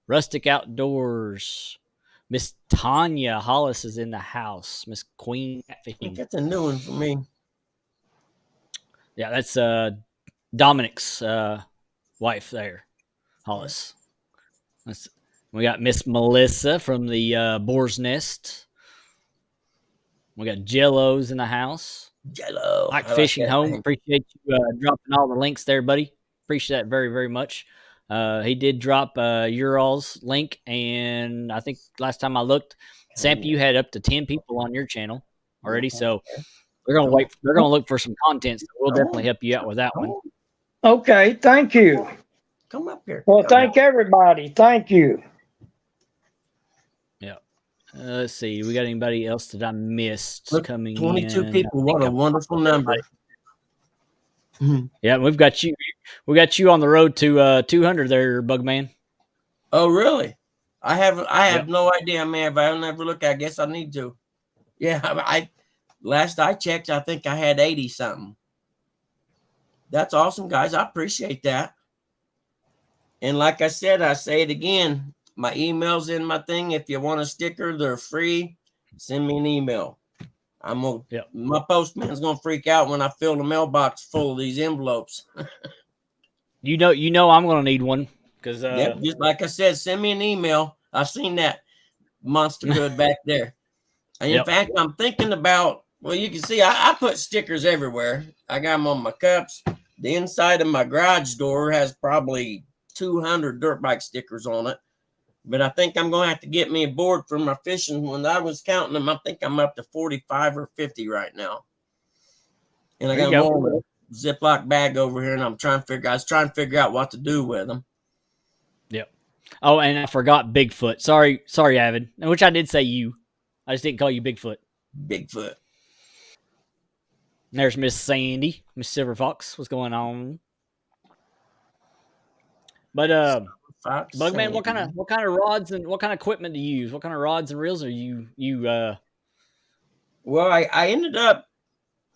Rustic Outdoors. Miss Tanya Hollis is in the house. Miss Queen I Catfishing. think that's a new one for me. Yeah, that's Dominic's wife there, Hollis. We got Miss Melissa from the Boar's Nest. We got Jello's in the house. Jello. Mike Fishing Home. Appreciate you dropping all the links there, buddy. Appreciate that very, very much. He did drop your all's link, and I think last time I looked, Sampy, you had up to 10 people on your channel already. So they're gonna wait. They're gonna look for some content. So we'll definitely help you out with that one. Okay, thank you. Come up here. Well, thank everybody. Thank you. Yeah. Let's see. We got anybody else that I missed coming 22 in? people. What a wonderful number. Yeah, we've got you. We got you on the road to 200 there, Bugman. Oh, really? I have no idea, man. If I never look, I guess I need to. Yeah, last I checked, I think I had 80 something. That's awesome, guys. I appreciate that. And like I said, I say it again. My email's in my thing. If you want a sticker, they're free. Send me an email. My postman's gonna freak out when I fill the mailbox full of these envelopes. You know, I'm gonna need one because just like I said, send me an email. I've seen that monster good back there. And in fact, I'm thinking about. Well, you can see I put stickers everywhere. I got them on my cups. The inside of my garage door has probably 200 dirt bike stickers on it. But I think I'm going to have to get me a board for my fishing. When I was counting them, I think I'm up to 45 or 50 right now. And I got them all in a Ziploc bag over here, and I was trying to figure out what to do with them. Yep. Oh, and I forgot Bigfoot. Sorry, Avid. Which I did say you. I just didn't call you Bigfoot. Bigfoot. There's Miss Sandy, Miss Silver Fox. What's going on? But Bugman, what kind of rods and what kind of equipment do you use? What kind of rods and reels are you? Well, I ended up.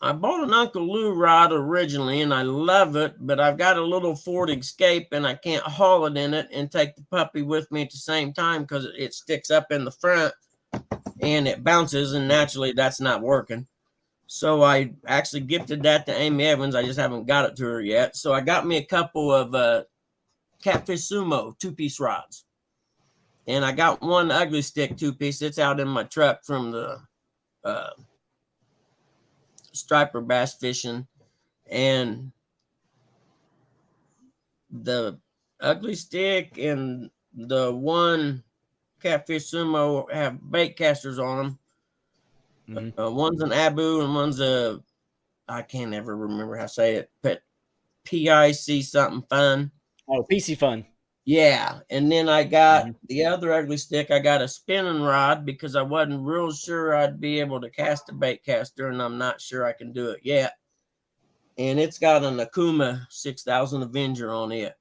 I bought an Uncle Lou rod originally, and I love it, but I've got a little Ford Escape, and I can't haul it in it and take the puppy with me at the same time because it sticks up in the front and it bounces, and naturally that's not working. So I actually gifted that to Amy Evans. I just haven't got it to her yet. So I got me a couple of Catfish Sumo 2-piece rods. And I got one ugly stick 2-piece. It's out in my truck from the striper bass fishing. And the ugly stick and the one Catfish Sumo have bait casters on them. Mm-hmm. One's an Abu and one's I can't ever remember how to say it, but PIC something fun. Oh, PC fun. Yeah. And then I got the other ugly stick. I got a spinning rod because I wasn't real sure I'd be able to cast a bait caster, and I'm not sure I can do it yet. And it's got an Akuma 6000 Avenger on it.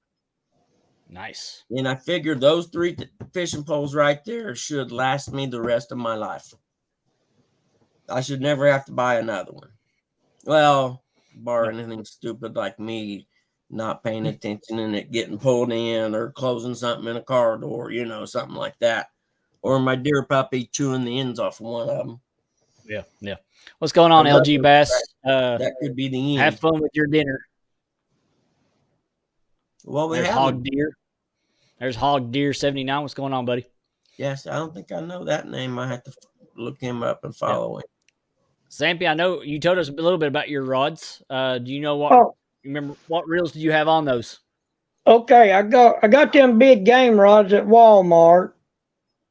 Nice. And I figured those 3 fishing poles right there should last me the rest of my life. I should never have to buy another one. Well, barring anything stupid like me not paying attention and it getting pulled in or closing something in a car door, something like that. Or my dear puppy chewing the ends off of one of them. Yeah. What's going on, LG Bass? That could be the end. Have fun with your dinner. Well, There's Hog Deer. There's Hog Deer 79. What's going on, buddy? Yes, I don't think I know that name. I have to look him up and follow him. Sampy, I know you told us a little bit about your rods. Do you know what? Oh, You remember what reels did you have on those? okay. I got them big game rods at Walmart.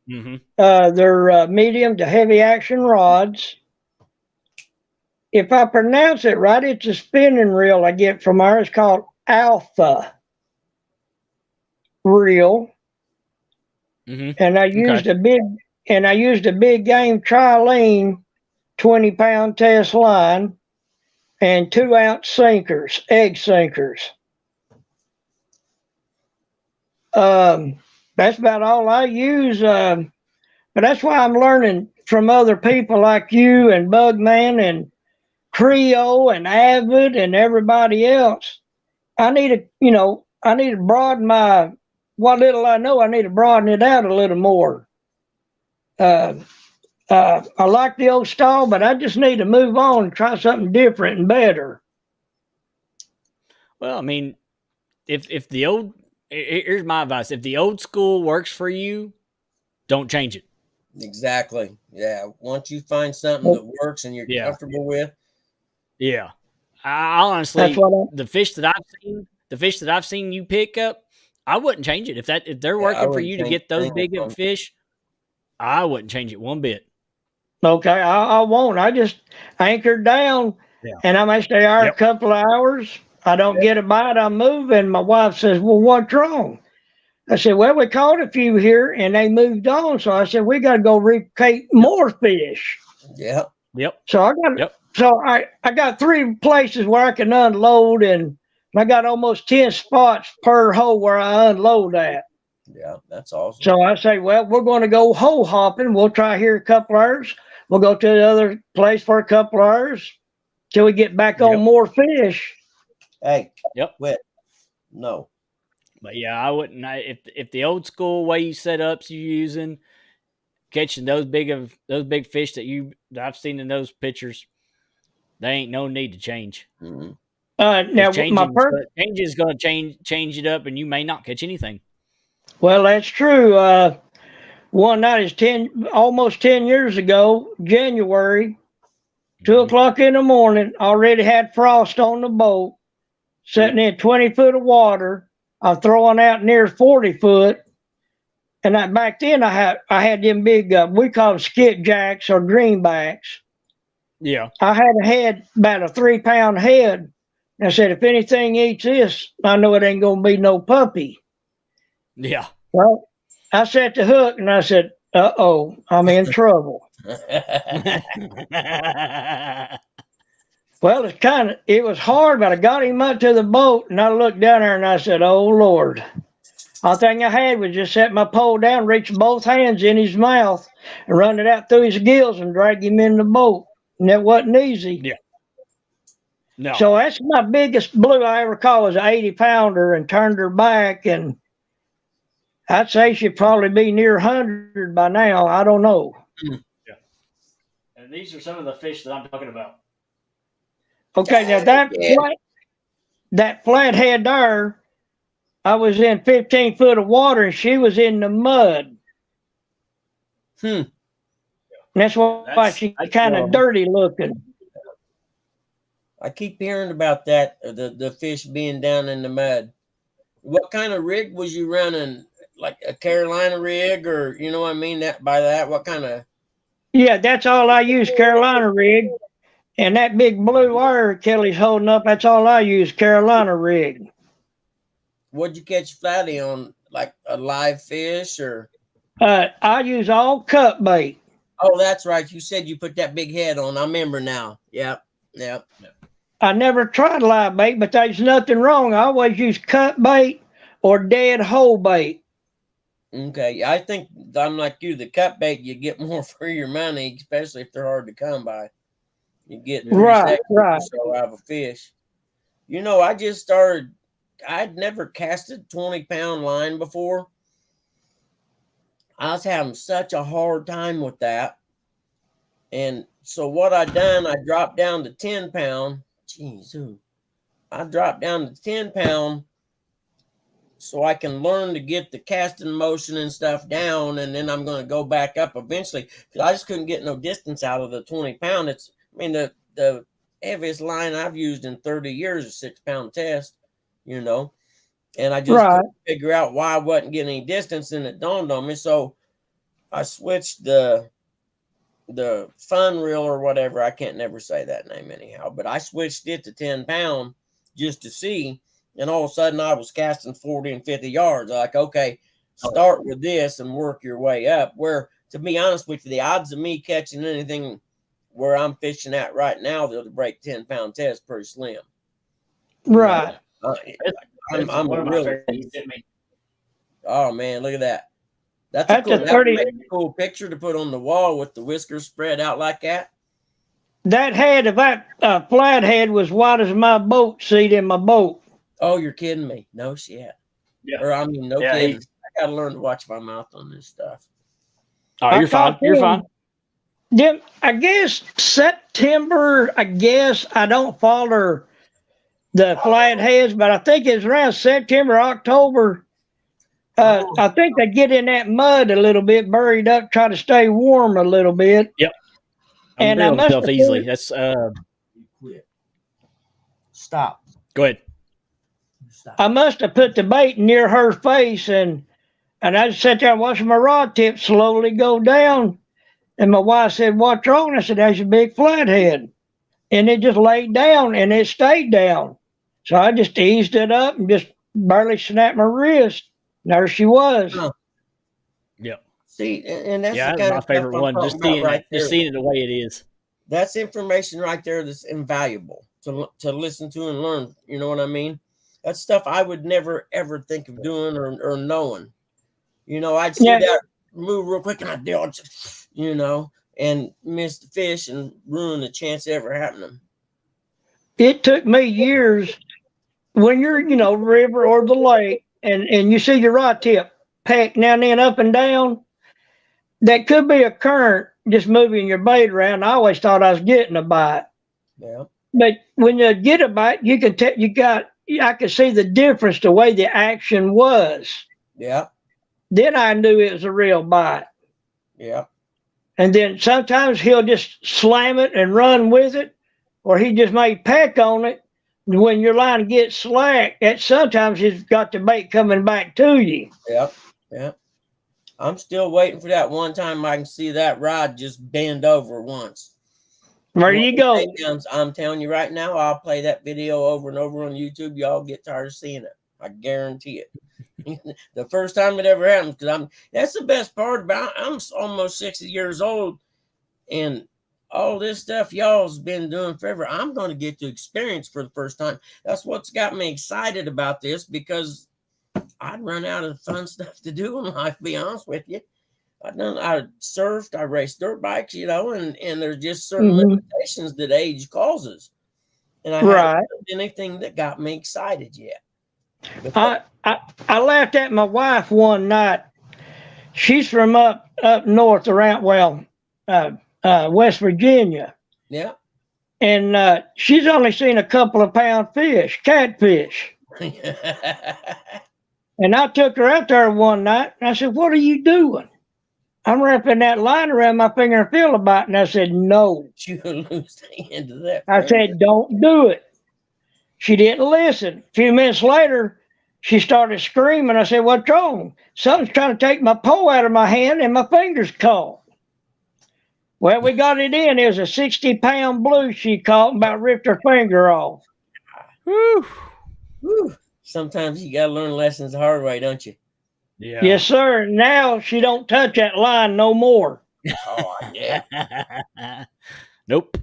Mm-hmm. They're medium to heavy action rods. If I pronounce it right, it's a spinning reel I get from there. It's called Alpha Reel, Mm-hmm. and I used a big game trilene 20-pound test line and 2-ounce sinkers, egg sinkers. That's about all I use. But that's why I'm learning from other people like you and Bugman and Creo and Avid and everybody else. I need to broaden what little I know. I need to broaden it out a little more. Uh, I like the old style, but I just need to move on and try something different and better. Well, I mean, if the old here's my advice: if the old school works for you, don't change it. Exactly. Yeah. Once you find something that works and you're Yeah. comfortable with. Yeah. I honestly, the fish that I've seen you pick up, I wouldn't change it. If they're working for you to get those big of fish, I wouldn't change it one bit. Okay, I won't. I just anchored down, and I may stay there a couple of hours. I don't get a bite. I'm moving. My wife says, "Well, what's wrong?" I said, "Well, we caught a few here, and they moved on." So I said, "We got to go recate more fish." Yep. So I got 3 places where I can unload, and I got almost 10 spots per hole where I unload at. Yeah, that's awesome. So I say, well, we're going to go hole hopping. We'll try here a couple hours. We'll go to the other place for a couple hours till we get back on more fish. Hey, quit. No. But yeah, I wouldn't. If the old school way you set ups you're using, catching those big fish that I've seen in those pictures, there ain't no need to change. Mm-hmm. Now change is going to change it up, and you may not catch anything. Well, that's true. One night is almost 10 years ago, January, 2:00 in the morning. Already had frost on the boat, sitting in 20 foot of water. I'm throwing out near 40 foot. And back then I had them big, we call them skipjacks or greenbacks. Yeah. I had a head, about a 3-pound head. And I said, if anything eats this, I know it ain't going to be no puppy. Yeah. Well, I set the hook and I said, uh-oh, I'm in trouble. Well, it was hard, but I got him up to the boat and I looked down there and I said, oh, Lord. All thing I had was just set my pole down, reach both hands in his mouth and run it out through his gills and drag him in the boat. And that wasn't easy. Yeah. No. So that's my biggest blue I ever caught was an 80-pounder and turned her back. And I'd say she'd probably be near 100 by now. I don't know. Yeah. And these are some of the fish that I'm talking about. Okay, now that flathead there, I was in 15 foot of water and she was in the mud. And that's why she's kind of dirty looking. I keep hearing about that, the fish being down in the mud. What kind of rig was you running? Like a Carolina rig, or you know what I mean? What kind of? Yeah, that's all I use, Carolina rig. And that big blue wire Kelly's holding up, that's all I use, Carolina rig. What'd you catch flatty on? Like a live fish or? I use all cut bait. Oh, that's right. You said you put that big head on. I remember now. Yep. I never tried live bait, but there's nothing wrong. I always use cut bait or dead hole bait. Okay. I think I'm like you. The cut bait, you get more for your money, especially if they're hard to come by. You get 3 seconds or so out of a fish. You know, I just started. I'd never casted 20-pound line before. I was having such a hard time with that. And so what I done, I dropped down to 10-pound. Jeez, I dropped down to 10-pound, so I can learn to get the casting motion and stuff down, and then I'm going to go back up eventually, because I just couldn't get no distance out of the 20-pound. The heaviest line I've used in 30 years is 6-pound test, and I just couldn't figure out why I wasn't getting any distance, and it dawned on me. So I switched the fun reel or whatever. I can't never say that name anyhow, but I switched it to 10-pound just to see. And all of a sudden I was casting 40 and 50 yards. Like, okay, start with this and work your way up. Where, to be honest with you, the odds of me catching anything where I'm fishing at right now that'll break 10-pound test pretty slim. Right. I'm really. Oh man, look at that. That's a cool picture to put on the wall with the whiskers spread out like that. That head of that flathead was wide as my boat seat in my boat. Oh, you're kidding me. No shit. Yeah. Or no kidding. I got to learn to watch my mouth on this stuff. Oh, you're fine. You're fine. Then I guess September, I don't follow the flatheads, but I think it's around September, October. I think they get in that mud a little bit, buried up, try to stay warm a little bit. Yep. And I must have easily. That's Stop. Go ahead. Stop. I must have put the bait near her face, and I just sat there and watched my rod tip slowly go down. And my wife said, "What's wrong?" I said, "That's a big flathead." And it just laid down, and it stayed down. So I just eased it up and just barely snapped my wrist. There she was. Huh. Yep. See, and that's the kind my of favorite one. Just seeing it the way it is. That's information right there that's invaluable to listen to and learn. You know what I mean? That's stuff I would never ever think of doing or knowing. I'd see that move real quick and I'd dodge, and miss the fish and ruin the chance of ever happening. It took me years when you're, river or the lake, and you see your rod tip packed now and then up and down. That could be a current just moving your bait around. I always thought I was getting a bite. Yeah. But when you get a bite, you can I could see the difference the way the action was. Yeah. Then I knew it was a real bite. Yeah. And then sometimes he'll just slam it and run with it, or he just may peck on it. When your line gets slack, sometimes he's got the bait coming back to you. Yep. Yeah. I'm still waiting for that one time I can see that rod just bend over once. There you go. I'm telling you right now, I'll play that video over and over on YouTube. Y'all get tired of seeing it. I guarantee it. The first time it ever happened, because that's the best part about it. I'm almost 60 years old, and all this stuff y'all's been doing forever, I'm going to get to experience for the first time. That's what's got me excited about this, because I'd run out of fun stuff to do in life, to be honest with you. I surfed, I raced dirt bikes, and there's just certain limitations that age causes. And I haven't done anything that got me excited yet. I laughed at my wife one night. She's from up north around, West Virginia. Yeah. And she's only seen a couple of pound fish, catfish. And I took her out there one night, and I said, "What are you doing?" "I'm wrapping that line around my finger and feel a bite." And I said, "No." You lose the end of that. I said, "Don't do it." She didn't listen. A few minutes later, she started screaming. I said, "What's wrong?" "Something's trying to take my pole out of my hand and my finger's caught." Well, we got it in. It was a 60-pound blue she caught and about ripped her finger off. Whew. Whew. Sometimes you got to learn lessons the hard way, don't you? Yeah. Yes, sir. Now she don't touch that line no more. Oh, yeah. Nope.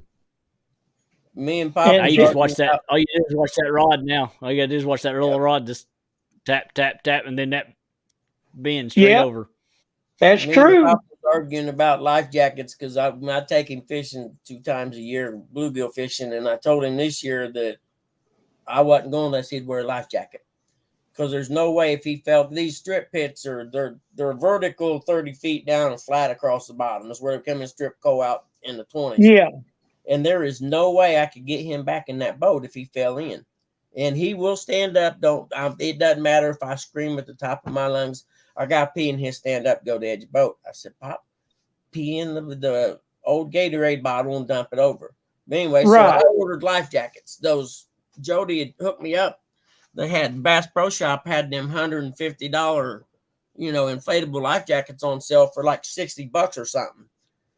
Me and Papa. Now you just watch that. All you do is watch that rod now. All you got to do is watch that little rod just tap, tap, tap, and then that bend straight over. That's true. I was arguing about life jackets because I take him fishing 2 times a year, bluegill fishing, and I told him this year that I wasn't going unless he'd wear a life jacket, because there's no way if he fell. These strip pits they're vertical 30 feet down and flat across the bottom. That's where they come and strip coal out in the 20s. Yeah. And there is no way I could get him back in that boat if he fell in. and he will stand up. It doesn't matter if I scream at the top of my lungs. I got pee, and he'll stand up, go to the edge of the boat. I said, Pop, pee in the old Gatorade bottle and dump it over. But anyway, so I ordered life jackets. Those Jody had hooked me up. They had Bass Pro Shop had them $150, inflatable life jackets on sale for like $60 or something.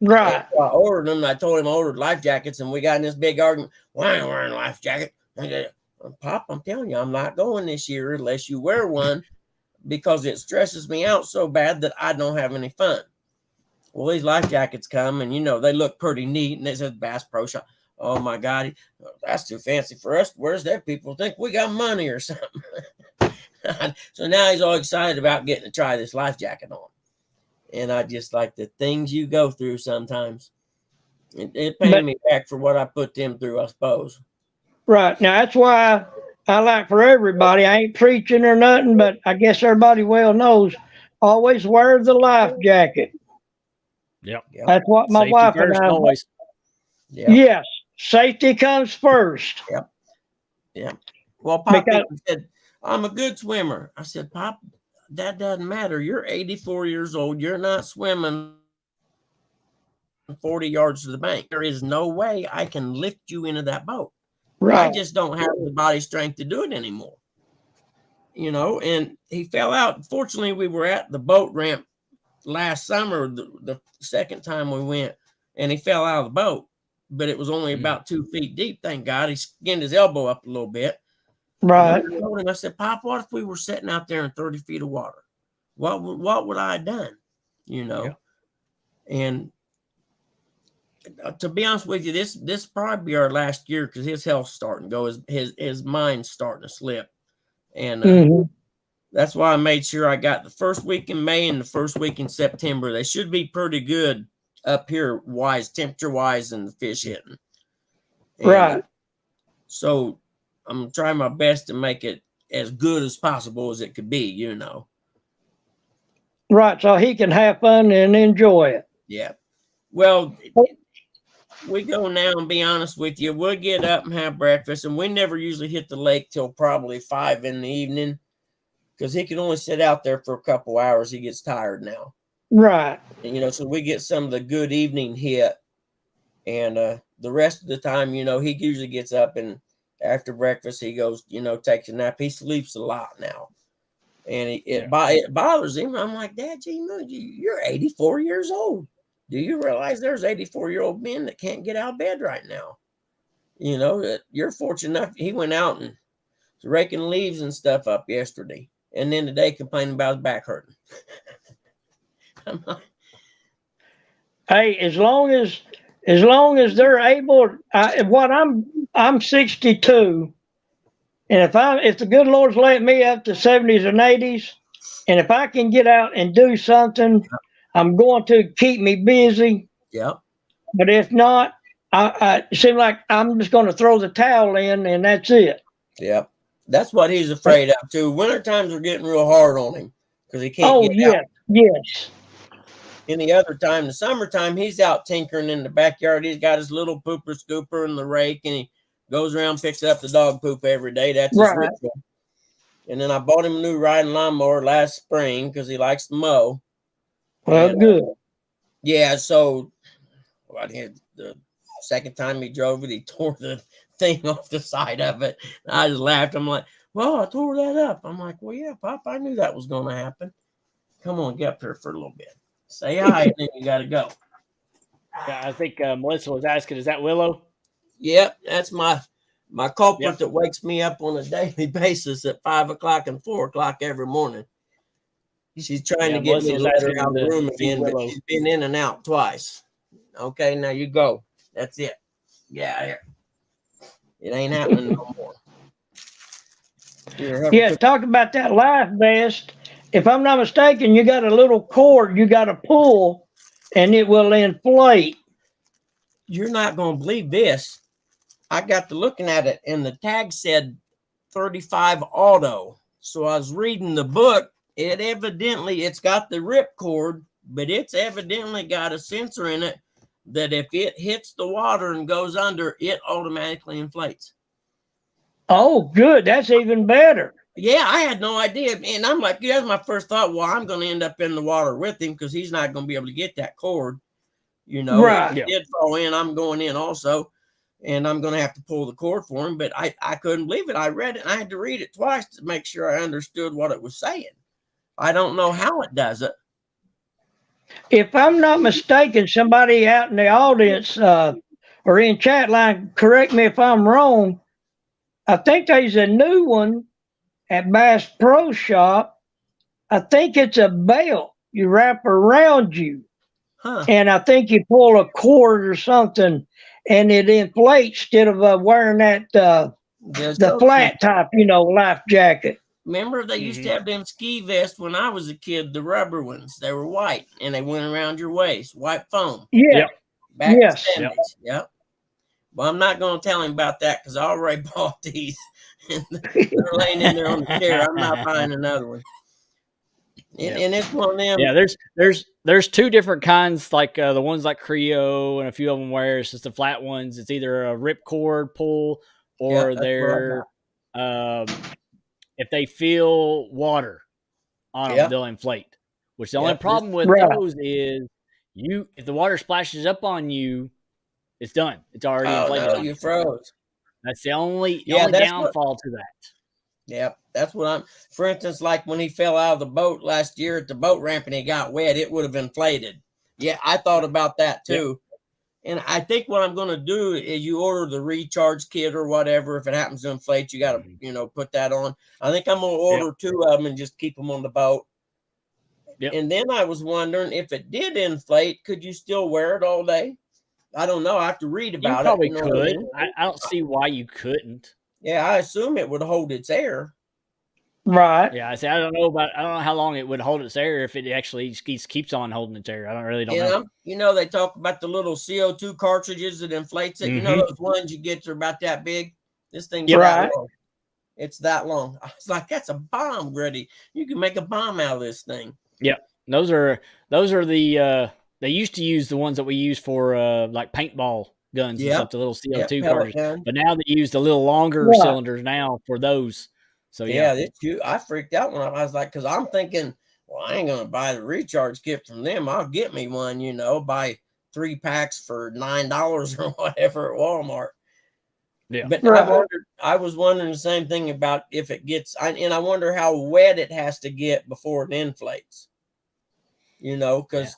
Right. So I ordered them. And I told him I ordered life jackets, and we got in this big argument. Why am I wearing a life jacket? Pop, I'm telling you, I'm not going this year unless you wear one, because it stresses me out so bad that I don't have any fun. Well, these life jackets come, and they look pretty neat, and it says Bass Pro Shop. Oh my God, that's too fancy for us. Where's that? People think we got money or something. So now he's all excited about getting to try this life jacket on. And I just like the things you go through sometimes. It paid me back for what I put them through, I suppose. Right. Now, that's why I like for everybody, I ain't preaching or nothing, but I guess everybody well knows, always wear the life jacket. Yep. That's what my Safety wife first, and I always. Yep. Yes. Safety comes first. Yep. Yep. Well, Pop said, I'm a good swimmer. I said, Pop, that doesn't matter. You're 84 years old. You're not swimming 40 yards to the bank. There is no way I can lift you into that boat. Right. I just don't have the body strength to do it anymore. And he fell out. Fortunately, we were at the boat ramp last summer, the second time we went, and he fell out of the boat, but it was only about 2 feet deep. Thank God. He skinned his elbow up a little bit. Right. I told him, I said, Pop, what if we were sitting out there in 30 feet of water? What would I have done? Yeah. And to be honest with you, this probably be our last year, because his health's starting to go, his mind's starting to slip. And that's why I made sure I got the first week in May and the first week in September. They should be pretty good up here temperature wise, and the fish hitting. Right. So I'm trying my best to make it as good as possible as it could be, Right. So he can have fun and enjoy it. Yeah. Well, we go now, and be honest with you, we'll get up and have breakfast, and we never usually hit the lake till probably 5 in the evening, because he can only sit out there for a couple hours. He gets tired now. Right. And, so we get some of the good evening hit, and the rest of the time, he usually gets up, and after breakfast, he goes, takes a nap. He sleeps a lot now, and it bothers him. I'm like, Dad, you're 84 years old. Do you realize there's 84-year-old men that can't get out of bed right now? You're fortunate enough. He went out and was raking leaves and stuff up yesterday, and then today complaining about his back hurting. I'm like, hey, as long as they're able, I'm 62, and if the good Lord's let me up to 70s and 80s, and if I can get out and do something, I'm going to keep me busy. Yep. But if not, it seems like I'm just going to throw the towel in, and that's it. Yep. That's what he's afraid of too. Winter times are getting real hard on him, because he can't get out. Yes. Any other time, the summertime, he's out tinkering in the backyard. He's got his little pooper scooper and the rake, and he goes around, picks up the dog poop every day. That's his ritual. And then I bought him a new riding lawnmower last spring, because he likes to mow. Well, good. Yeah, so the second time he drove it, he tore the thing off the side of it. I just laughed. I'm like, well, I tore that up. I'm like, well, yeah, Pop, I knew that was going to happen. Come on, get up here for a little bit. Say hi, and then you got to go. Yeah, I think Melissa was asking, is that Willow? Yep, that's my culprit that wakes me up on a daily basis at 5 o'clock and 4 o'clock every morning. She's trying to get me to let her out of the room again, but she's been in and out twice. Okay, now you go. That's it. Get out of here. It ain't happening no more. Yeah, talk about that life vest. If I'm not mistaken, you got a little cord you got to pull, and it will inflate. You're not going to believe this. I got to looking at it, and the tag said 35 auto. So I was reading the book. It's got the rip cord, but it's evidently got a sensor in it that if it hits the water and goes under, it automatically inflates. Oh, good. That's even better. Yeah, I had no idea. And I'm like, that's my first thought. Well, I'm going to end up in the water with him because he's not going to be able to get that cord. You know, if Right. he did fall in, I'm going in also. And I'm going to have to pull the cord for him. But I couldn't believe it. I read it and I had to read it twice to make sure I understood what it was saying. I don't know how it does it. If I'm not mistaken, somebody out in the audience or in chat line, correct me if I'm wrong. I think there's a new one at Bass Pro Shop. I think it's a belt you wrap around you. Huh. And I think you pull a cord or something and it inflates instead of wearing that the flat type, life jacket. Remember, they used to have them ski vests when I was a kid, the rubber ones. They were white and they went around your waist, white foam. Yeah. Yep. Back Yes. in the 70s. Yep. Well, I'm not going to tell him about that because I already bought these. They're laying in there on the chair. I'm not buying another one. And it's one of them. Yeah, there's two different kinds, like the ones like Creo and a few of them where it's just the flat ones. It's either a rip cord pull or they're if they feel water on them, they'll inflate. Which the only problem with those is if the water splashes up on you, it's done. It's already inflated. No, you froze. That's the only downfall to that. Yep, that's what for instance, like when he fell out of the boat last year at the boat ramp and he got wet, it would have inflated. Yeah, I thought about that too. Yep. And I think what I'm going to do is you order the recharge kit or whatever. If it happens to inflate, you got to, put that on. I think I'm going to order 2 of them and just keep them on the boat. Yep. And then I was wondering if it did inflate, could you still wear it all day? I don't know. I have to read about it. You probably could. I don't see why you couldn't. Yeah, I assume it would hold its air. Right. Yeah, I say I don't know how long it would hold its air if it actually keeps on holding its air. I don't know. They talk about the little CO2 cartridges that inflates it. Mm-hmm. Those ones you get are about that big. This thing's that long. It's that long. I was like, that's a bomb, Grady. You can make a bomb out of this thing. Yeah, those are the. They used to use the ones that we use for like paintball guns and stuff, the little CO2 cartridges. But now they use the little longer cylinders now for those. So I freaked out when I was like, because I'm thinking, well, I ain't gonna buy the recharge kit from them. I'll get me one, buy 3 packs for $9 or whatever at Walmart. Yeah, but I was wondering the same thing about if it gets, and I wonder how wet it has to get before it inflates. Because.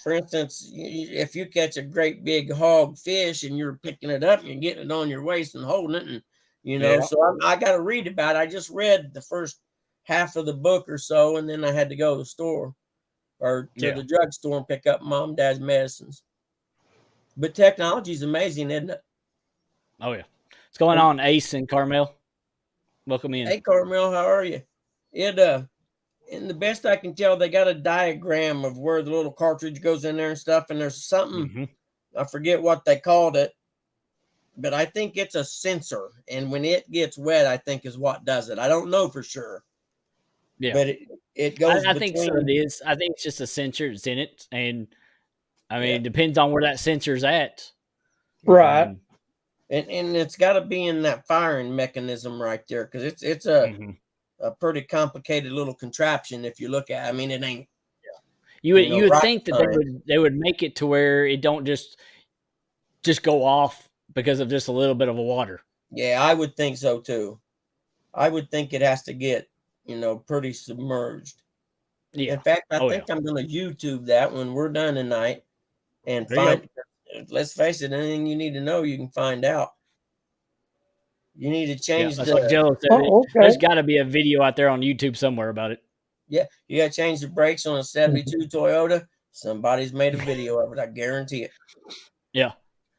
For instance, if you catch a great big hog fish and you're picking it up and you're getting it on your waist and holding it, and so I got to read about it. I just read the first half of the book or so, and then I had to go to the store or to the drugstore and pick up mom and dad's medicines. But technology is amazing, isn't it? Oh yeah, what's going on, Ace and Carmel? Welcome in. Hey, Carmel, how are you? And the best I can tell, they got a diagram of where the little cartridge goes in there and stuff. And there's something, I forget what they called it, but I think it's a sensor. And when it gets wet, I think is what does it. I don't know for sure. Yeah. But it goes I think so it is. I think it's just a sensor that's in it. And I mean, it depends on where that sensor's at. Right. And it's got to be in that firing mechanism right there. Because it's a pretty complicated little contraption if you look at it. I mean, it ain't. You would think that they would make it to where it don't just go off because of just a little bit of a water. Yeah, I would think so too. I would think it has to get, pretty submerged. Yeah. In fact, I think I'm going to YouTube that when we're done tonight and find. Let's face it, anything you need to know, you can find out. You need to change like Jello said, there's got to be a video out there on YouTube somewhere about it. Yeah, you got to change the brakes on a 72 Toyota. Somebody's made a video of it. I guarantee it. Yeah.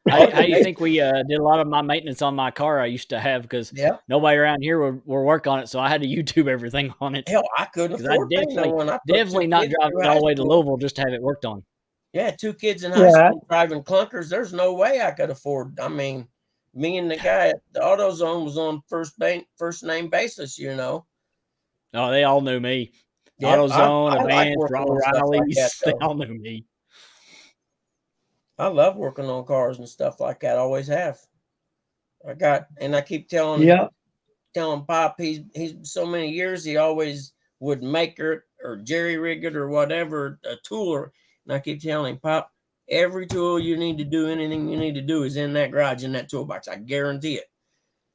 How do you think we did a lot of my maintenance on my car I used to have because nobody around here would work on it, so I had to YouTube everything on it. Hell, I couldn't afford definitely not driving all the way to Louisville just to have it worked on. Yeah, 2 kids in high school driving clunkers. There's no way I could afford. I mean, me and the guy at the AutoZone was on first name basis, Oh, they all knew me. Yep, AutoZone, Advance, O'Reilly's, they all knew me. I love working on cars and stuff like that. I always have. I keep telling telling Pop he's so many years he always would make it or jerry rig it or whatever, a tool. And I keep telling him, Pop, every tool you need to do, anything you need to do is in that garage, in that toolbox. I guarantee it.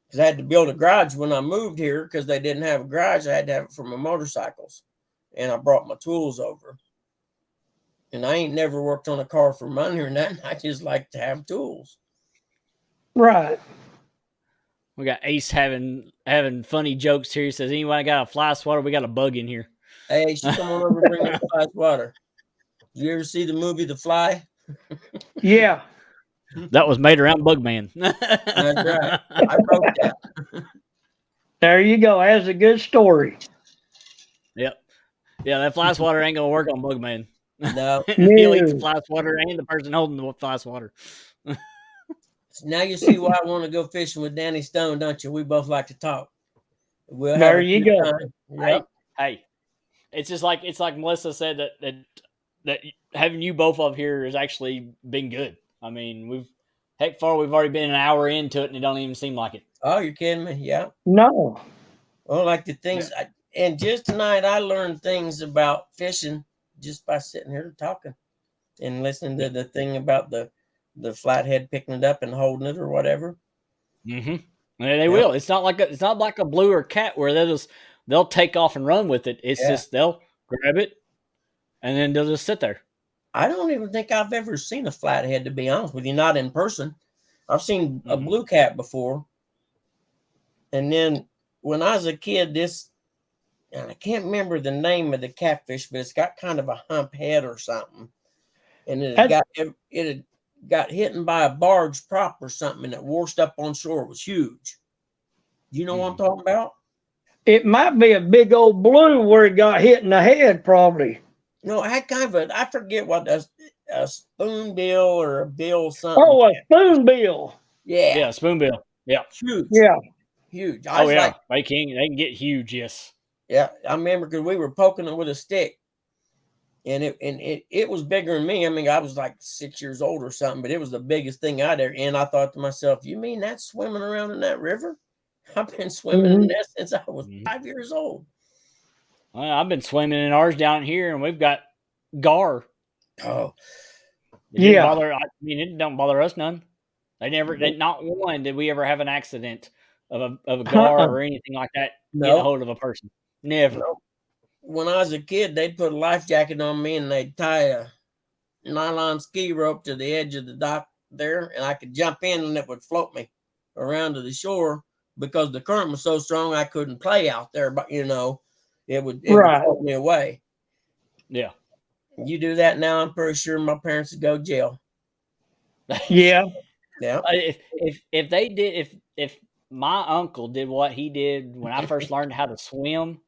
Because I had to build a garage when I moved here because they didn't have a garage. I had to have it for my motorcycles. And I brought my tools over. And I ain't never worked on a car for money or nothing. I just like to have tools. Right. We got Ace having funny jokes here. He says, "Anyone got a fly swatter? We got a bug in here." Hey, she come on over and bring me a fly swatter. Did you ever see the movie The Fly? Yeah. That was made around Bugman. That's right. I wrote that. There you go. That's a good story. Yep. Yeah, that fly swatter ain't gonna work on Bugman. No. He'll eat the fly swatter and the person holding the fly swatter. Now you see why I want to go fishing with Danny Stone, don't you? We both like to talk. We'll There have a you good go. time. Yep. Hey, it's just like Melissa said that having you both up here has actually been good. I mean, we've already been an hour into it, and it don't even seem like it. Oh, you're kidding me? Yeah. No. Well, like the things, and just tonight I learned things about fishing just by sitting here talking and listening to the thing about the flathead picking it up and holding it or whatever. Mm-hmm. And they will. It's not like a blue or cat where they'll take off and run with it. It's just they'll grab it and then they'll just sit there. I don't even think I've ever seen a flathead, to be honest with you, not in person. I've seen a blue cat before. And then when I was a kid, and I can't remember the name of the catfish, but it's got kind of a hump head or something. And it had got hit by a barge prop or something, and it washed up on shore. It was huge. You know what I'm talking about? It might be a big old blue where it got hit in the head, probably. No, it had kind of I forget what a spoonbill or a bill something. Oh, a spoonbill. Yeah. Yeah, spoonbill. Yeah. Huge. Yeah. Huge. Oh, yeah. They can get huge, yes. Yeah. I remember because we were poking it with a stick. And it was bigger than me. I mean, I was like 6 years old or something, but it was the biggest thing out there. And I thought to myself, you mean that's swimming around in that river? I've been swimming in that since I was 5 years old. Well, I've been swimming in ours down here, and we've got gar. Oh, It don't bother us none. Not one did we ever have an accident of a gar or anything like that get a hold of a person. Never. No. When I was a kid, they'd put a life jacket on me and they'd tie a nylon ski rope to the edge of the dock there, and I could jump in and it would float me around to the shore because the current was so strong I couldn't play out there, but it would float me away. Yeah. You do that now, I'm pretty sure my parents would go to jail. Yeah. Yeah. If my uncle did what he did when I first learned how to swim,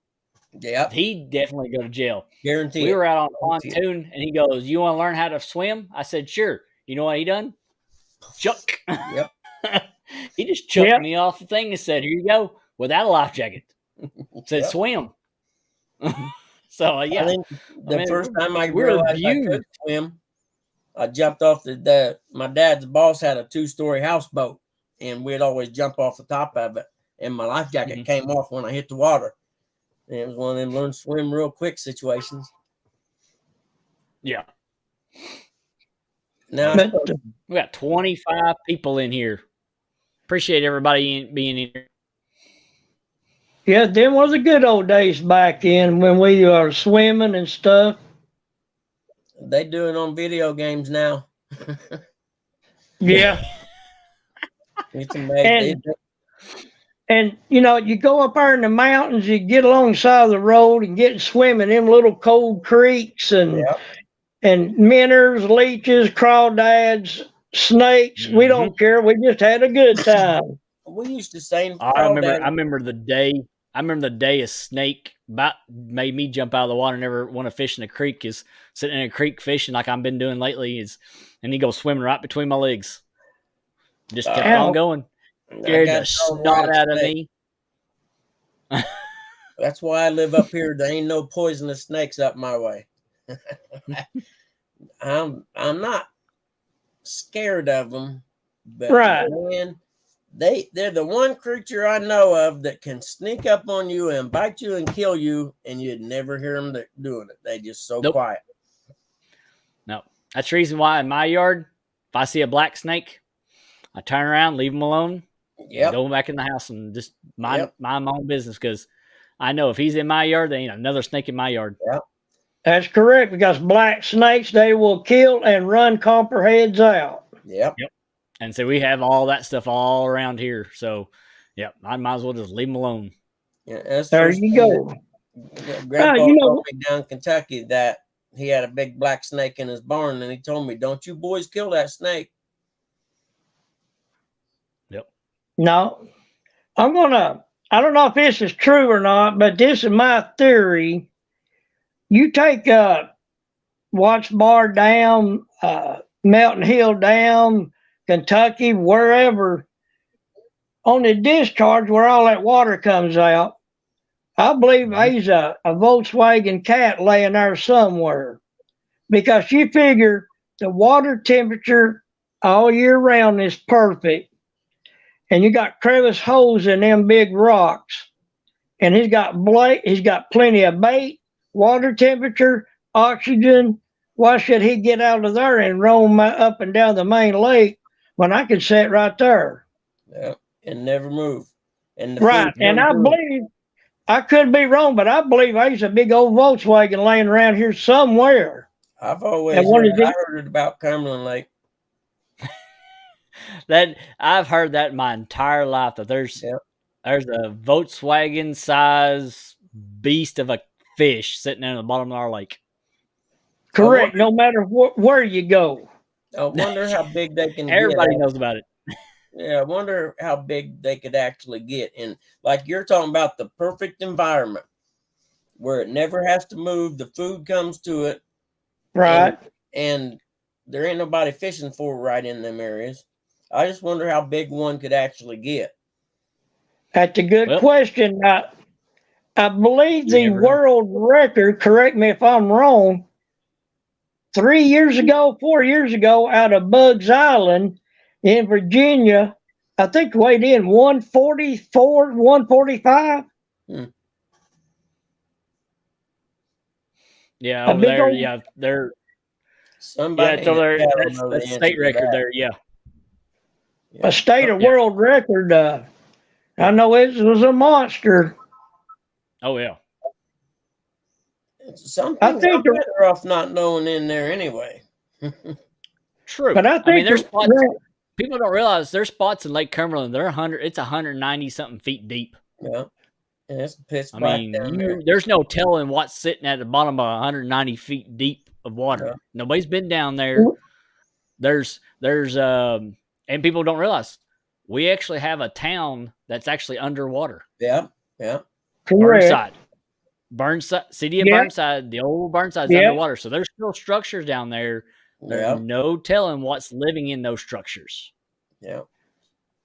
yeah, he'd definitely go to jail. Guaranteed. We were out on pontoon, and he goes, "You want to learn how to swim?" I said, "Sure." You know what he done? Chuck. Yep. He just chucked me off the thing and said, "Here you go," without a life jacket. Said, "Swim." So I think the first time I realized I could swim, I jumped off my dad's boss had a 2-story houseboat, and we'd always jump off the top of it, and my life jacket came off when I hit the water. And it was one of them learn to swim real quick situations. Yeah. Now we got 25 people in here. Appreciate everybody being in here. Yeah, them was the good old days back then when we were swimming and stuff. They do it on video games now. Yeah. It's amazing. And you go up there in the mountains, you get alongside of the road and get swimming in little cold creeks and minnows, leeches, crawdads, snakes. We don't care. We just had a good time. We used to say. I remember the day. I remember the day a snake about made me jump out of the water. Never want to fish in a creek. Is sitting in a creek fishing like I've been doing lately. And he goes swimming right between my legs. Just kept on going. Scared the snot out of me. That's why I live up here. There ain't no poisonous snakes up my way. I'm not scared of them, but man, they're the one creature I know of that can sneak up on you and bite you and kill you, and you'd never hear them doing it. They just so quiet. No, that's the reason why in my yard, if I see a black snake, I turn around, leave them alone, go back in the house and just mind my own business, because I know if he's in my yard, there ain't another snake in my yard. Yep. That's correct, because black snakes, they will kill and run copperheads out. Yep. And so we have all that stuff all around here. So, I might as well just leave them alone. Yeah, there you go. Grandpa told me down in Kentucky that he had a big black snake in his barn, and he told me, "Don't you boys kill that snake." Yep. No, I don't know if this is true or not, but this is my theory. You take Watts Bar Dam, Melton Hill Dam, Kentucky, wherever, on the discharge where all that water comes out, I believe there's a Volkswagen cat laying there somewhere. Because you figure the water temperature all year round is perfect. And you got crevice holes in them big rocks. And he's got plenty of bait, water temperature, oxygen. Why should he get out of there and roam up and down the main lake when I could sit right there? Yeah, and never move. And I believe, I could be wrong, but I believe there's a big old Volkswagen laying around here somewhere. I've always heard it about Cumberland Lake. That I've heard that my entire life, that there's a Volkswagen size beast of a fish sitting in the bottom of our lake. Correct. No matter where you go. I wonder how big they can Everybody knows about it. Yeah, I wonder how big they could actually get. And like you're talking about, the perfect environment where it never has to move, the food comes to it. Right. And there ain't nobody fishing for it right in them areas. I just wonder how big one could actually get. That's a good question. I believe the world record, correct me if I'm wrong, 4 years ago, out of Bugs Island in Virginia, I think weighed in 144, 145. Yeah, over there, they're somebody. So that's the state record there. Yeah. A state of world record. I know it was a monster. Oh yeah. Some people are better off not knowing in there anyway. True, but I mean, there's spots. People don't realize there's spots in Lake Cumberland. It's 190 something feet deep. Yeah, and it's pitch black. I mean, there's no telling what's sitting at the bottom of 190 feet deep of water. Yeah. Nobody's been down there. There's and people don't realize we actually have a town that's actually underwater. Yeah. Burnside, city of Burnside, the old Burnside's underwater. So there's still structures down there. There's no telling what's living in those structures. Yeah.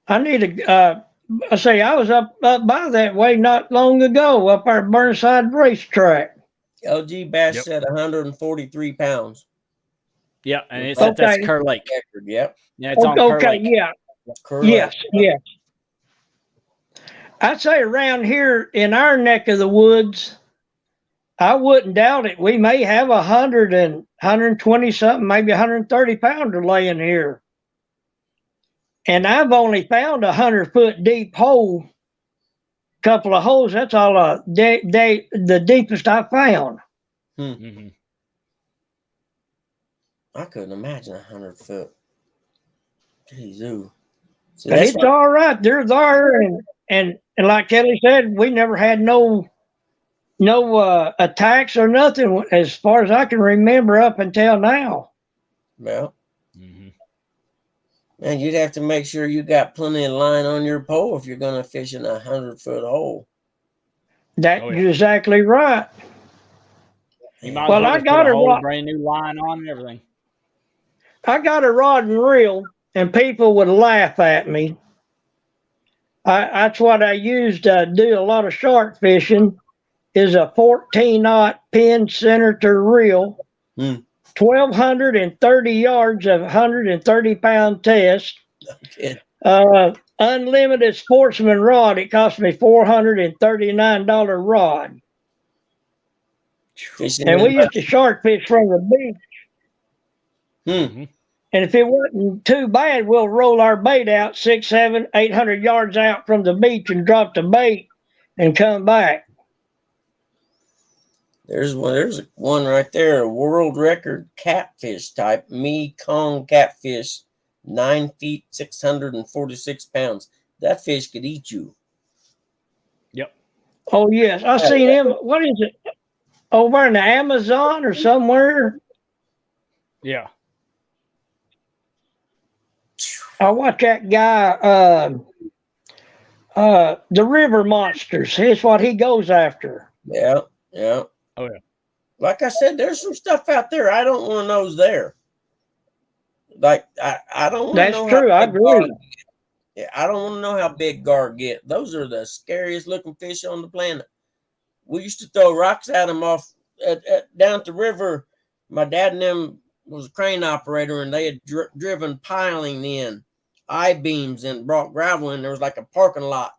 I need to I was up by that way not long ago, up our Burnside racetrack. LG Bass said 143 pounds. Yeah, and that's Kerr Lake. Yep. Yeah, it's on Kerr Lake. Yes. I'd say around here in our neck of the woods, I wouldn't doubt it. We may have 120 something, maybe 130 pounder laying here. And I've only found 100-foot deep hole, couple of holes. That's all the deepest I found. Mm-hmm. I couldn't imagine 100 foot. Jeez, so it's all right. They're there, and like Kelly said, we never had no attacks or nothing as far as I can remember up until now. Well, man, you'd have to make sure you got plenty of line on your pole if you're going to fish in 100-foot hole. That's exactly right. You might I got a whole brand new line on and everything. I got a rod and reel, and people would laugh at me. That's what I used to do a lot of shark fishing, is a 14-aught pin senator reel, 1,230 yards of 130-pound test. unlimited sportsman rod. It cost me $439 rod. Fishing And we in used to shark fish from the beach. Mm-hmm. And if it wasn't too bad, we'll roll our bait out 600, 700, 800 yards out from the beach and drop the bait and come back. There's one right there, a world record catfish type, Mekong catfish, 9 feet, 646 pounds. That fish could eat you. Yep. Oh, yes. I seen him. What is it? Over in the Amazon or somewhere? Yeah. I watch that guy, the river monsters. That's what he goes after. Yeah, yeah. Oh, yeah. Like I said, there's some stuff out there I don't want to know's there. Like I don't want to That's know true. how I big gar, agree. I don't want to know how big gar get. Those are the scariest looking fish on the planet. We used to throw rocks at them off down at the river. My dad and them was a crane operator, and they had driven piling in I-beams and brought gravel in. There was like a parking lot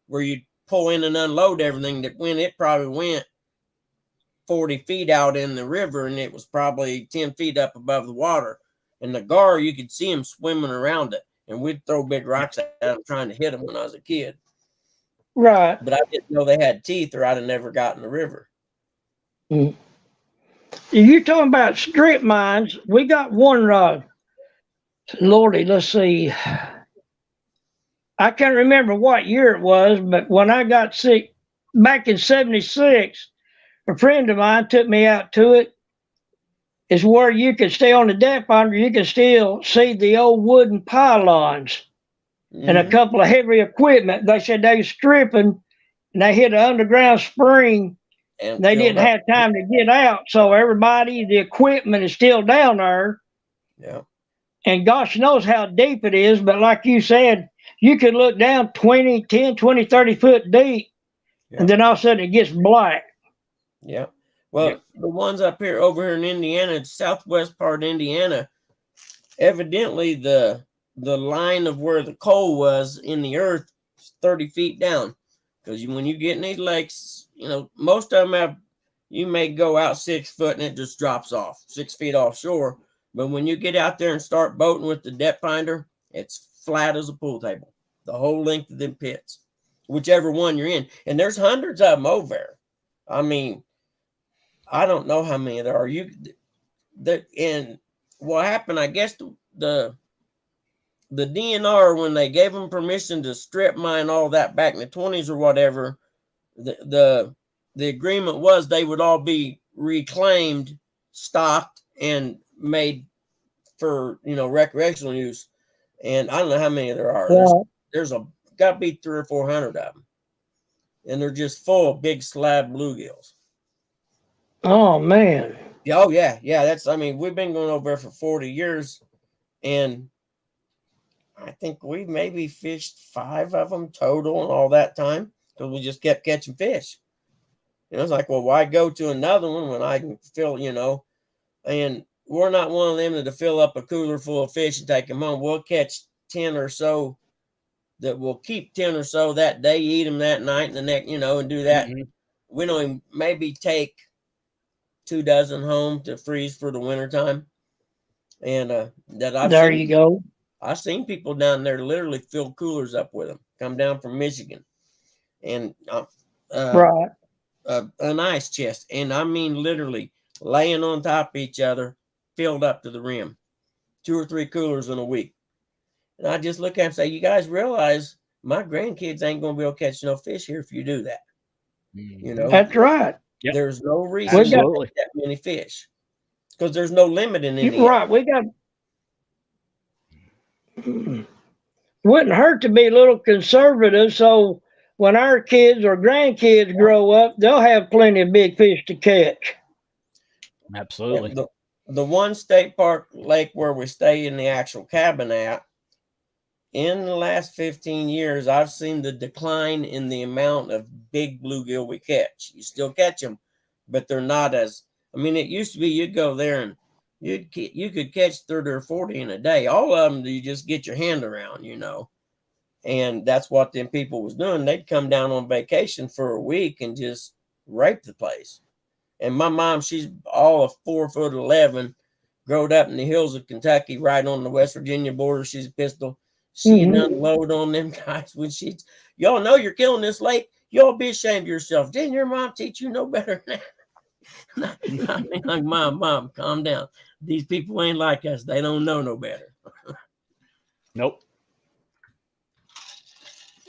where you'd pull in and unload everything. That when it probably went 40 feet out in the river, and it was probably 10 feet up above the water. And the gar, you could see them swimming around it, and we'd throw big rocks at them trying to hit them when I was a kid. Right. But I didn't know they had teeth, or I'd have never got in the river. Mm. You talking about strip mines? We got one rod. Lordy, let's see. I can't remember what year it was, but when I got sick back in '76, a friend of mine took me out to it. It's where you could stay on the depth under, you can still see the old wooden pylons and a couple of heavy equipment. They said they was stripping and they hit an underground spring. And they didn't have time to get out. So everybody, the equipment is still down there. Yeah. And gosh knows how deep it is. But like you said, you could look down 10, 20, 30 foot deep. Yeah. And then all of a sudden it gets black. Yeah. Well, the ones up here, over here in Indiana, southwest part of Indiana, evidently the line of where the coal was in the earth is 30 feet down. Because when you get in these lakes, you know, most of them have, you may go out 6 foot and it just drops off 6 feet offshore. But when you get out there and start boating with the depth finder, it's flat as a pool table, the whole length of them pits, whichever one you're in. And there's hundreds of them over there. I mean, I don't know how many there are. And what happened, I guess the DNR, when they gave them permission to strip mine all that back in the 20s or whatever, the agreement was they would all be reclaimed, stocked, and made for, you know, recreational use. And I don't know how many there are. Yeah. There's got to be 300 or 400 of them, and they're just full of big slab bluegills. Oh man. Oh yeah. That's, I mean, we've been going over there for 40 years, and I think we maybe fished 5 of them total in all that time, because we just kept catching fish. And I was like, well, why go to another one when I can fill, you know? And we're not one of them to fill up a cooler full of fish and take them home. We'll catch 10 or so that will keep 10 or so that day, eat them that night, and the next, you know, and do that. Mm-hmm. We don't even maybe take 2 dozen home to freeze for the wintertime. And that I've there seen, you go. I've seen people down there literally fill coolers up with them, come down from Michigan, and right. An ice chest. And I mean, literally laying on top of each other, filled up to the rim, 2 or 3 coolers in a week. And I just look at them and say, you guys realize my grandkids ain't going to be able to catch no fish here if you do that. Mm-hmm. You know, that's right. Yep. There's no reason to catch that many fish, because there's no limit in India. Right. We got. Wouldn't hurt to be a little conservative, so when our kids or grandkids grow up, they'll have plenty of big fish to catch. Absolutely. The one state park lake where we stay in the actual cabin at, in the last 15 years, I've seen the decline in the amount of big bluegill we catch. You still catch them, but they're not as, I mean, it used to be you'd go there and you could catch 30 or 40 in a day. All of them you just get your hand around, you know. And that's what them people was doing. They'd come down on vacation for a week and just rape the place. And my mom, she's all of 4'11", growed up in the hills of Kentucky, right on the West Virginia border. She's a pistol. She'd unload on them guys when y'all know you're killing this lake. Y'all be ashamed of yourself. Didn't your mom teach you no better than that? I mean, like, mom, calm down. These people ain't like us. They don't know no better. Nope.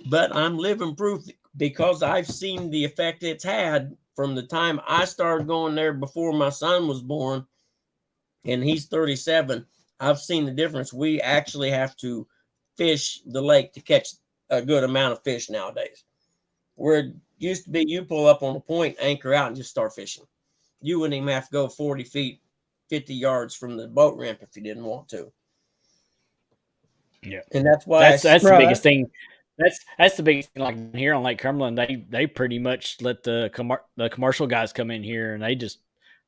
But I'm living proof because I've seen the effect it's had from the time I started going there before my son was born, and he's 37. I've seen the difference. We actually have to fish the lake to catch a good amount of fish nowadays. Where it used to be, you pull up on a point, anchor out, and just start fishing. You wouldn't even have to go 40 feet, 50 yards from the boat ramp if you didn't want to. Yeah, and that's why that's the biggest thing. That's the biggest thing. Like here on Lake Cumberland, they pretty much let the commercial guys come in here, and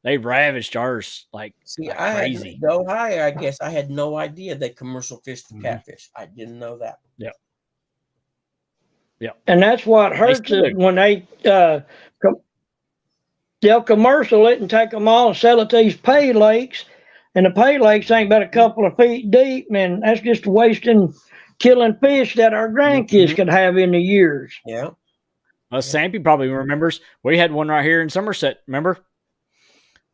they ravaged ours like crazy. Go higher. I guess I had no idea they commercial fished for catfish. I didn't know that. Yeah. Yeah. And that's what hurts it when they'll commercial it and take them all and sell it to these pay lakes. And the pay lakes ain't but a couple of feet deep, man. That's just wasting, killing fish that our grandkids could have in the years. Yeah. Sampy probably remembers. We had one right here in Somerset, remember?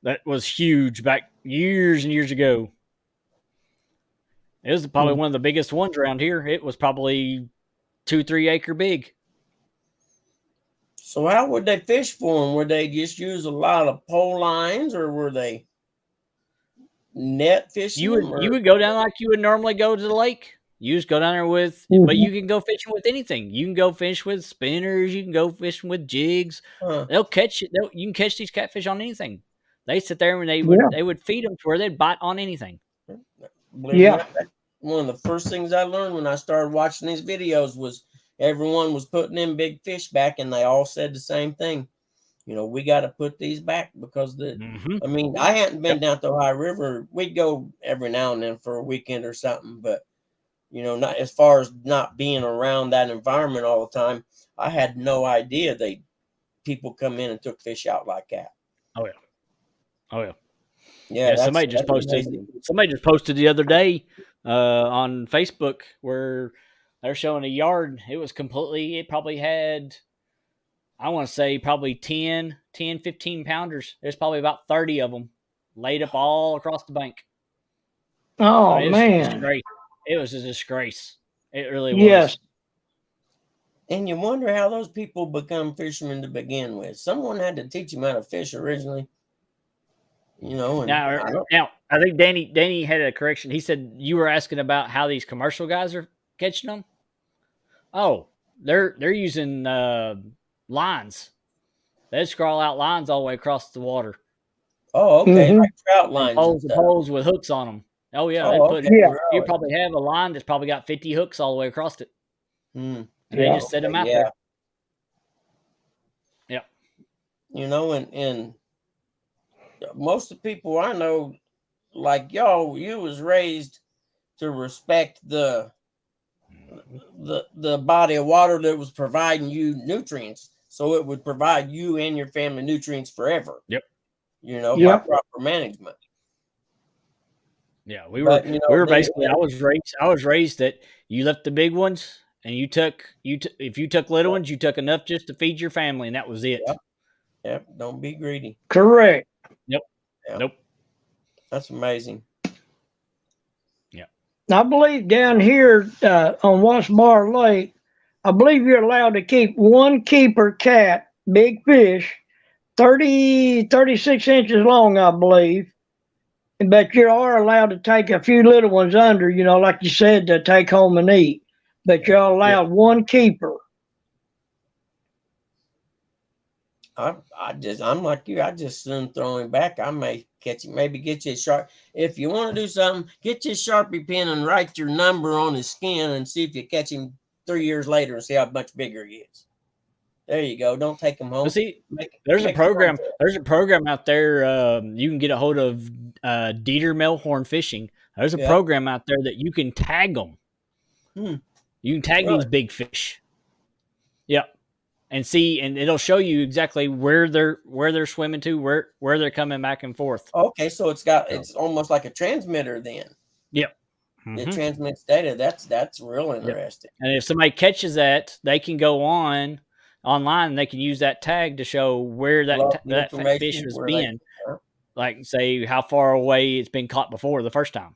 That was huge back years and years ago. It was probably one of the biggest ones around here. It was probably 2-3 acre big. So how would they fish for them? Would they just use a lot of pole lines, or were they net fishing? You would go down like you would normally go to the lake. You just go down there with, but you can go fishing with anything. You can go fish with spinners. You can go fishing with jigs. They'll catch it. You can catch these catfish on anything. They sit there and they would feed them to where they'd bite on anything. Yeah. One of the first things I learned when I started watching these videos was everyone was putting in big fish back, and they all said the same thing. You know, we got to put these back because I mean, I hadn't been down to Ohio River. We'd go every now and then for a weekend or something, but you know, not as far as not being around that environment all the time. I had no idea people come in and took fish out like that. Oh yeah. Yeah. Somebody just posted the other day on Facebook where they're showing a yard. It probably had, I want to say probably 10, 15 pounders. There's probably about 30 of them laid up all across the bank. Oh, man. It was a disgrace. It really was. Yes. And you wonder how those people become fishermen to begin with. Someone had to teach them how to fish originally. You know. Now, I think Danny had a correction. He said you were asking about how these commercial guys are catching them. Oh, they're using lines. They scrawl out lines all the way across the water. Oh, okay. Like trout lines. Poles with hooks on them. Oh yeah, you probably have a line that's probably got 50 hooks all the way across it. And they just set them out there. Yeah. You know, and most of the people I know, like y'all, you was raised to respect the body of water that was providing you nutrients, so it would provide you and your family nutrients forever. Yep. You know, by proper management. Yeah, we were basically. I was raised that you left the big ones, and if you took little ones, you took enough just to feed your family, and that was it. Yep. Don't be greedy. Correct. Yep. Nope. That's amazing. Yeah. I believe down here on Once Bar Lake, I believe you're allowed to keep one keeper cat, big fish, 36 inches long, I believe. But you are allowed to take a few little ones under, you know, like you said, to take home and eat. But you're allowed one keeper. I'm like you. I just soon throw him back. I may catch him. Maybe get you a sharp. If you want to do something, get you a Sharpie pen and write your number on his skin and see if you catch him 3 years later and see how much bigger he is. There you go. Don't take him home. Well, see, there's a program. There's a program out there. You can get a hold of Dieter Melhorn Fishing. There's a program out there that you can tag them. You can tag these big fish. Yep. And see, and it'll show you exactly where they're swimming to, where they're coming back and forth. Okay, so it's almost like a transmitter then. Yep. It transmits data. That's real interesting. Yep. And if somebody catches that, they can go online and they can use that tag to show where that fish has been. Like say how far away it's been caught before the first time.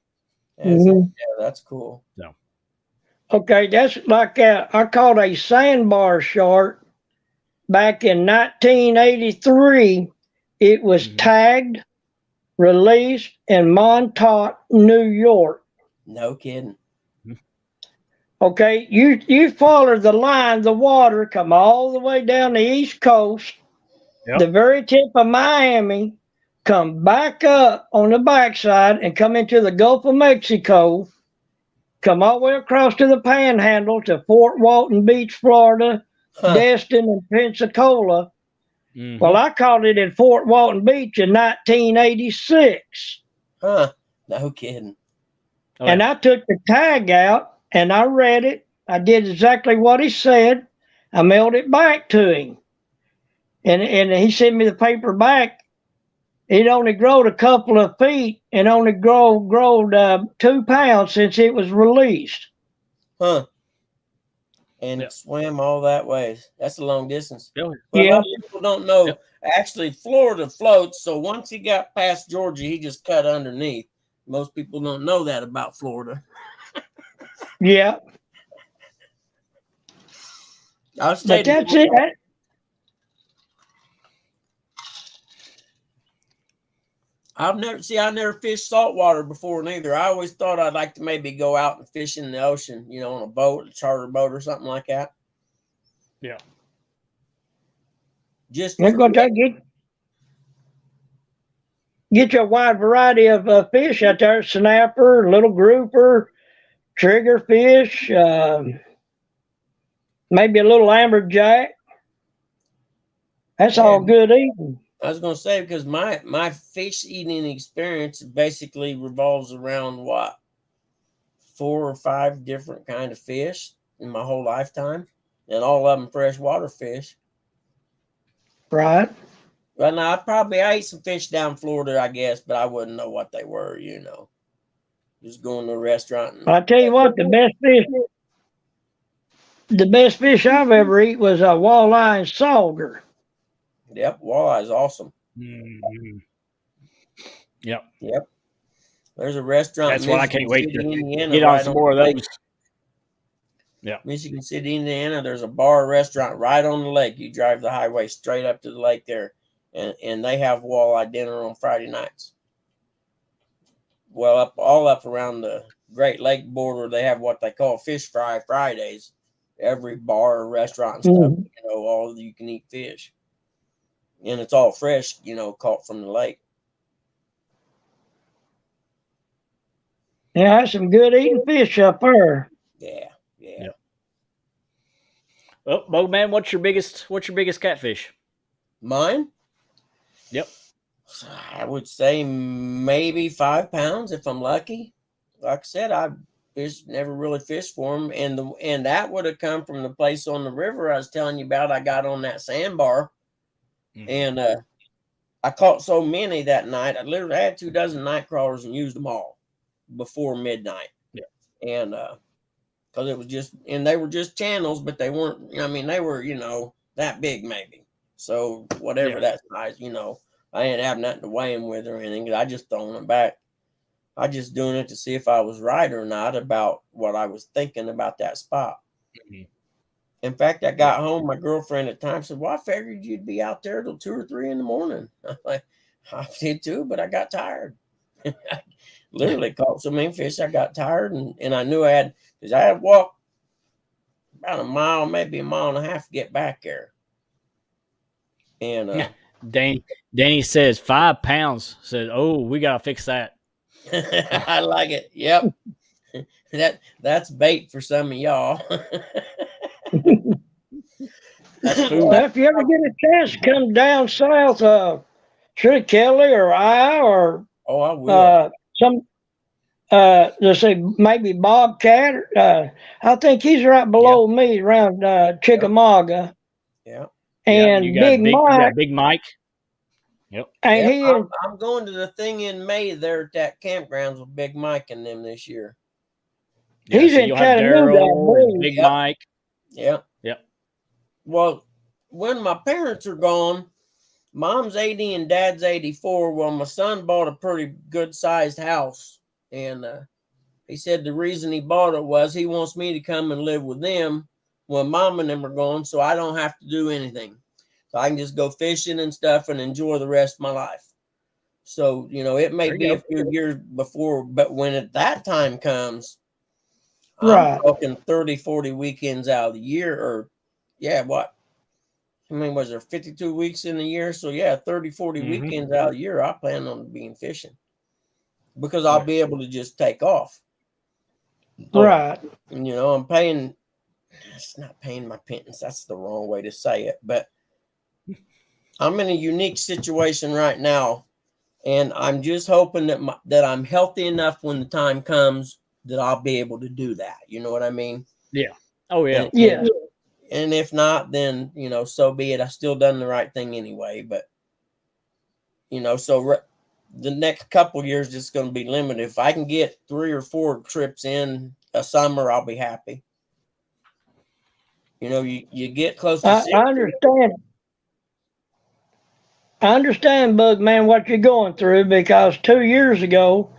Yeah, that's cool. So. Okay, that's like I caught a sandbar shark back in 1983. It was tagged, released in Montauk, New York. No kidding. Okay, you follow the line, the water come all the way down the East Coast, the very tip of Miami, come back up on the backside and come into the Gulf of Mexico, come all the way across to the Panhandle to Fort Walton Beach, Florida, Destin, and Pensacola. Well, I caught it in Fort Walton Beach in 1986. No kidding. And I took the tag out and I read it. I did exactly what he said. I mailed it back to him. And he sent me the paper back. It only growed a couple of feet and only growed 2 pounds since it was released. And it swam all that way. That's a long distance. Yeah. But a lot of people don't know. Yep. Actually, Florida floats. So once he got past Georgia, he just cut underneath. Most people don't know that about Florida. Yeah. But that's it. I never fished saltwater before neither. I always thought I'd like to maybe go out and fish in the ocean, on a boat, a charter boat or something like that. Yeah. Just get you a wide variety of fish out there: snapper, little grouper, triggerfish, maybe a little amberjack. That's all good eating. I was going to say, because my fish eating experience basically revolves around 4 or 5 different kind of fish in my whole lifetime, and all of them freshwater fish. Right. Well, now I ate some fish down in Florida, I guess, but I wouldn't know what they were. Just going to a restaurant. I tell you what, the best fish I've ever eaten was a walleye and sauger. Yep, walleye is awesome. Yep. There's a restaurant. That's what I can't wait to get on some more of those. Yeah. Michigan City, Indiana. There's a bar restaurant right on the lake. You drive the highway straight up to the lake there, and they have walleye dinner on Friday nights. Well, all up around the Great Lake border, they have what they call Fish Fry Fridays. Every bar or restaurant and stuff, all you can eat fish. And it's all fresh, caught from the lake. Yeah, that's some good eating fish up there. Yeah. Well, Bugman, what's your biggest catfish? Mine? Yep. I would say maybe 5 pounds if I'm lucky. Like I said, I never really fished for them, and that would have come from the place on the river I was telling you about. I got on that sandbar. And I caught so many that night. I literally had 2 dozen night crawlers and used them all before midnight. Yeah. And because it was they were just channels, but they weren't. They were that big maybe. So whatever that size, I didn't have nothing to weigh them with or anything. I just throwing them back. I just doing it to see if I was right or not about what I was thinking about that spot. Mm-hmm. In fact, I got home. My girlfriend at the time said, "Well, I figured you'd be out there till 2 or 3 in the morning." I'm like, "I did too, but I got tired." I literally caught so many fish, I got tired, and I knew I had walked about a mile, maybe a mile and a half to get back there. And Danny says 5 pounds. Said, "Oh, we gotta fix that." I like it. Yep, that's bait for some of y'all. If you ever get a chance to come down south, Kelly or I or I will. let's say maybe Bobcat. I think he's right below me around Chickamauga. Yeah. And you got Big Mike. Big Mike. Yep. And Yep, he is, I'm going to the thing in May there at that campgrounds with Big Mike and them this year. Yeah, he's so in you'll have Chattanooga, I Daryl and believe. Big Yep. Mike. Yep. Yep. Well, when my parents are gone, Mom's 80 and Dad's 84. Well, my son bought a pretty good sized house, and he said the reason he bought it was he wants me to come and live with them when Mom and them are gone, so I don't have to do anything. So I can just go fishing and stuff and enjoy the rest of my life. So, it may be a few years before, but when that time comes, I'm talking 30, 40 weekends out of the year, or was there 52 weeks in the year? So 30, 40 weekends out of the year, I plan on being fishing because I'll be able to just take off. Right. I'm paying, it's not paying my pittance. That's the wrong way to say it, but I'm in a unique situation right now. And I'm just hoping that I'm healthy enough when the time comes that I'll be able to do that. You know what I mean? Yeah. Oh, yeah. And if not, then, so be it. I still done the right thing anyway. But, so the next couple years, it's going to be limited. If I can get 3 or 4 trips in a summer, I'll be happy. You get close to I understand. I understand, Bugman, what you're going through, because 2 years ago,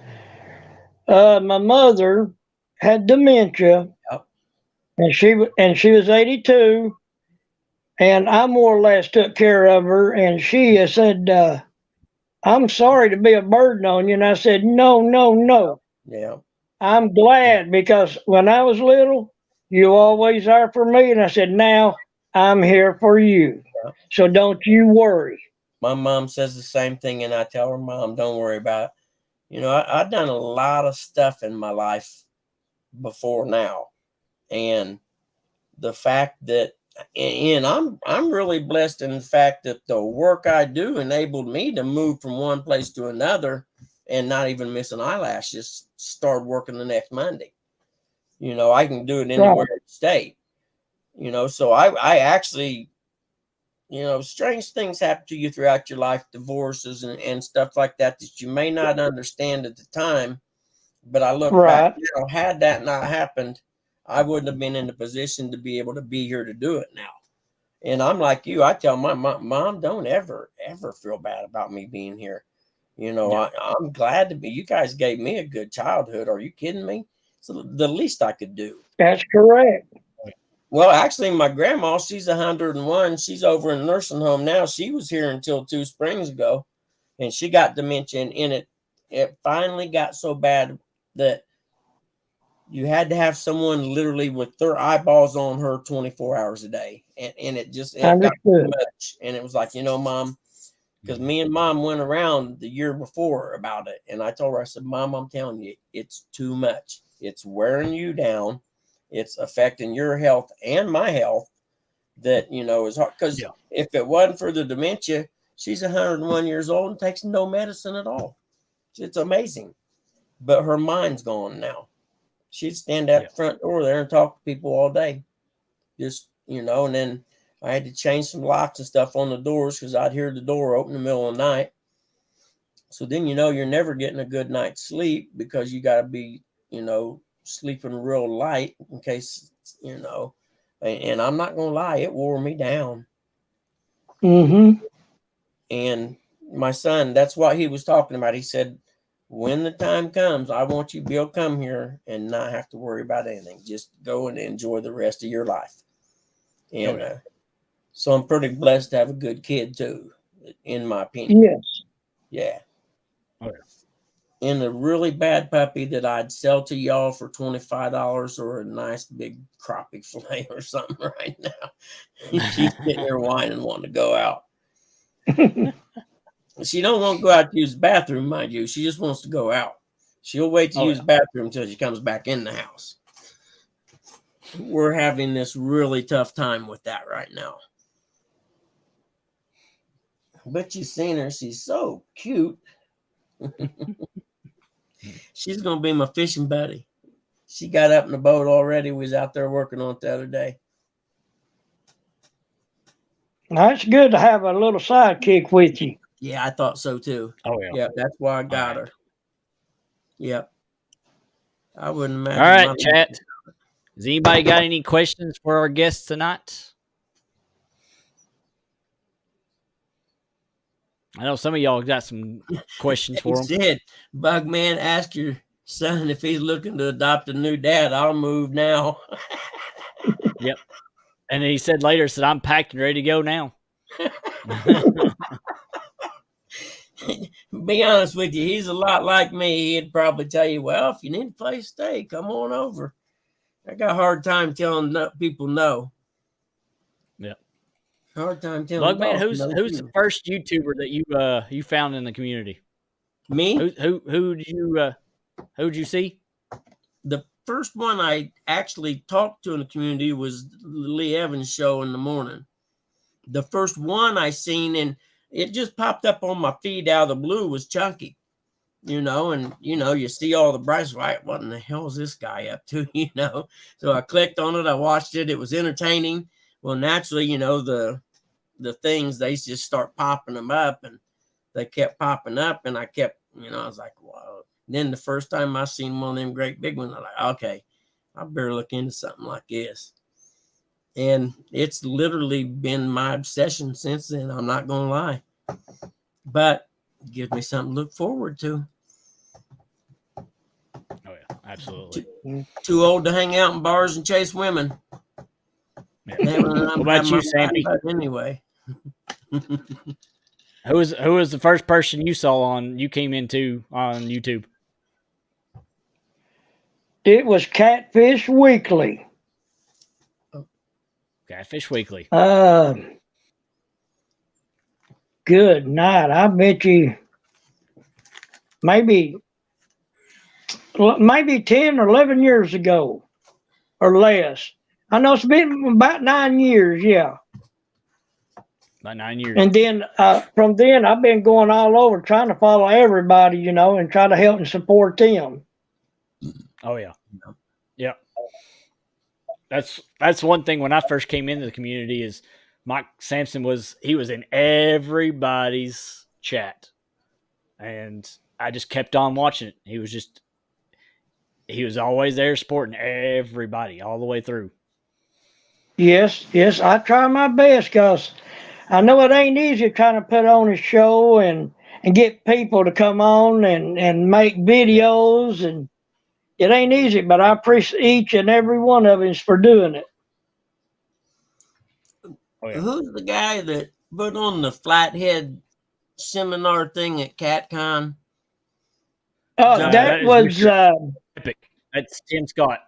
my mother had dementia, and she was 82, and I more or less took care of her. And she said, "I'm sorry to be a burden on you," and I said, "No, no, no. Yeah, I'm glad because when I was little, you always are for me," and I said, "Now I'm here for you, so don't you worry." My mom says the same thing, and I tell her, Mom, don't worry about it. I've done a lot of stuff in my life before now, and the fact that, and I'm really blessed in the fact that the work I do enabled me to move from one place to another and not even miss an eyelash. Just start working the next Monday. I can do it anywhere in the state. So I actually, strange things happen to you throughout your life, divorces and stuff like that you may not understand at the time. But I look back, had that not happened, I wouldn't have been in the position to be able to be here to do it now. And I'm like you, I tell my mom, don't ever feel bad about me being here. I'm glad to be. You guys gave me a good childhood. Are you kidding me? It's the least I could do. That's correct. Well, actually, my grandma, she's 101. She's over in a nursing home now. She was here until 2 springs ago, and she got dementia. And it finally got so bad that you had to have someone literally with their eyeballs on her 24 hours a day. And it got too much. And it was like, Mom, because me and Mom went around the year before about it. And I told her, I said, Mom, I'm telling you, it's too much. It's wearing you down. It's affecting your health and my health that, is hard. Because if it wasn't for the dementia, she's 101 years old and takes no medicine at all. It's amazing. But her mind's gone now. She'd stand at the front door there and talk to people all day. Just, and then I had to change some locks and stuff on the doors because I'd hear the door open in the middle of the night. So then, you're never getting a good night's sleep because you got to be, sleeping real light in case, and I'm not going to lie, it wore me down. And my son, that's what he was talking about. He said, when the time comes, I want you to be able to come here and not have to worry about anything. Just go and enjoy the rest of your life. And so I'm pretty blessed to have a good kid too, in my opinion. Yes. Yeah. And a really bad puppy that I'd sell to y'all for $25 or a nice big crappie fillet or something right now. She's sitting there whining, wanting to go out. She don't want to go out to use the bathroom, mind you. She just wants to go out. She'll wait to use the bathroom until she comes back in the house. We're having this really tough time with that right now. But you've seen her. She's so cute. She's gonna be my fishing buddy. She got up in the boat already. We was out there working on it the other day. Now, it's good to have a little sidekick with you. Yeah, I thought so too. Oh yeah. Yeah, that's why I got right. her. Yep. I wouldn't imagine. All right, chat. Has anybody got any questions for our guests tonight? I know some of y'all got some questions for He them. said, Bugman, ask your son if he's looking to adopt a new dad. I'll move now. Yep. And he said later, said, I'm packed and ready to go now. Be honest with you, he's a lot like me. He'd probably tell you, well, if you need a place to stay, come on over. I got a hard time telling people no. Yep. Hard time telling Bugman, who's no the first YouTuber that you found in the community? Me? Who did you see? The first one I actually talked to in the community was Lee Evans' show in the morning. The first one I seen, and it just popped up on my feed out of the blue, was Chunky. And you see all the brights, right? What in the hell is this guy up to? So I clicked on it, I watched it, it was entertaining. Well, naturally, the things, they just start popping them up, and they kept popping up, and I kept, I was like, wow. Then the first time I seen one of them great big ones, I'm like, okay, I better look into something like this. And it's literally been my obsession since then. I'm not going to lie, but it gives me something to look forward to. Oh yeah, absolutely. Too old to hang out in bars and chase women. Yeah. What about you, Sampy? Anyway. Who was the first person you came into on YouTube? It was Catfish Weekly. Catfish Weekly. Good night. I bet you maybe 10 or 11 years ago or less. I know it's been about 9 years, yeah. About 9 years. And then from then, I've been going all over trying to follow everybody, and try to help and support them. Oh yeah, yeah. That's one thing. When I first came into the community, is Mike Sampson was in everybody's chat, and I just kept on watching it. He was always there supporting everybody all the way through. Yes, I try my best because I know it ain't easy trying to put on a show and get people to come on and make videos, and it ain't easy, but I appreciate each and every one of us for doing it. Oh, yeah. Who's the guy that put on the flathead seminar thing at CatCon? That was Epic. That's Tim Scott.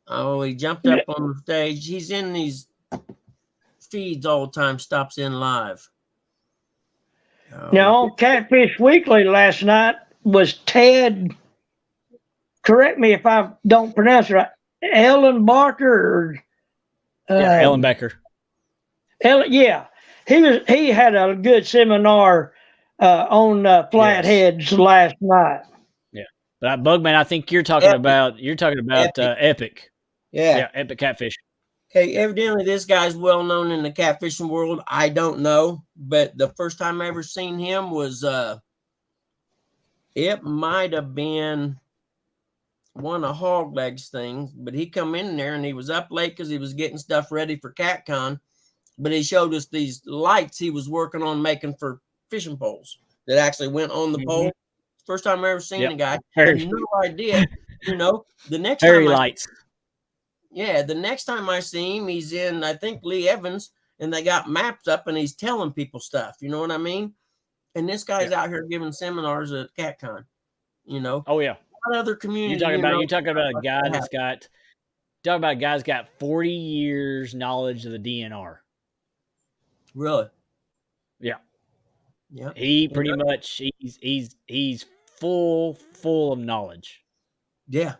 Oh, he jumped up on the stage. He's in these feeds all the time, stops in live. Now, on Catfish Weekly last night was Ted, correct me if I don't pronounce it right, Ellen Barker. Ellen Becker. Yeah. He had a good seminar on flatheads last night. Yeah. But Bugman, I think you're talking about Epic. Yeah, Epic Catfish. Okay, evidently this guy's well known in the catfishing world. I don't know, but the first time I ever seen him was it might have been one of Hog Legs things, but he come in there and he was up late because he was getting stuff ready for CatCon. But he showed us these lights he was working on making for fishing poles that actually went on the pole. First time I ever seen the guy. I had no idea. The next time lights. The next time I see him, he's in, I think, Lee Evans, and they got maps up and he's telling people stuff. You know what I mean? And this guy's out here giving seminars at CatCon. Oh yeah. What other community? You're talking about a guy guy's got 40 years knowledge of the DNR. Really? Yeah. Yeah. He pretty much he's full of knowledge. Yeah.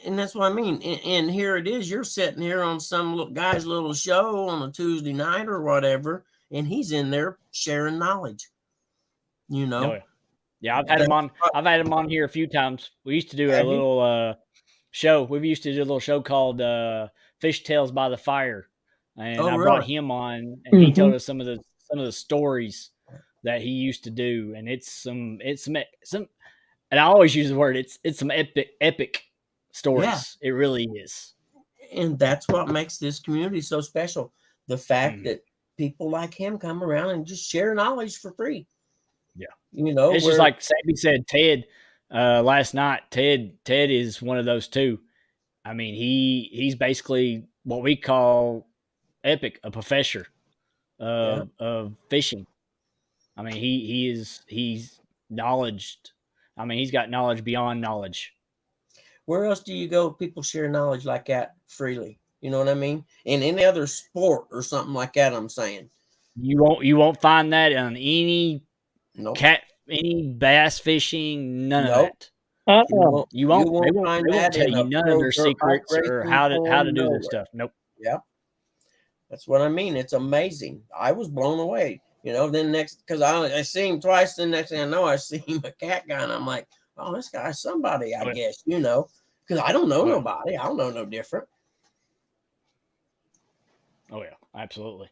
And that's what I mean. And here it is. You're sitting here on some guy's little show on a Tuesday night or whatever, and he's in there sharing knowledge. Oh, yeah. Yeah, I've had him on. I've had him on here a few times. We used to do a little show. We used to do a little show called Fish Tales by the Fire, and I brought him on, and he told us some of the stories that he used to do, and it's some, and I always use the word it's some epic stories. Yeah. It really is, and that's what makes this community so special. The fact that people like him come around and just share knowledge for free. Yeah, it's just like Sampy said. Ted last night. Ted is one of those too. I mean, he's basically what we call epic, a professor of fishing. I mean, he's knowledge. I mean, he's got knowledge beyond knowledge. Where else do you go? People share knowledge like that freely. You know what I mean? In any other sport or something like that, I'm saying. You won't find that on any any bass fishing, none of that. You won't find that. They won't tell you none of their secrets or how to do this stuff. Nope. Yep. That's what I mean. It's amazing. I was blown away. Then next, because I see him twice. The next thing I know, I see him a cat guy, and I'm like, oh, this guy's somebody, I guess, because I don't know nobody. I don't know no different. Oh yeah, absolutely.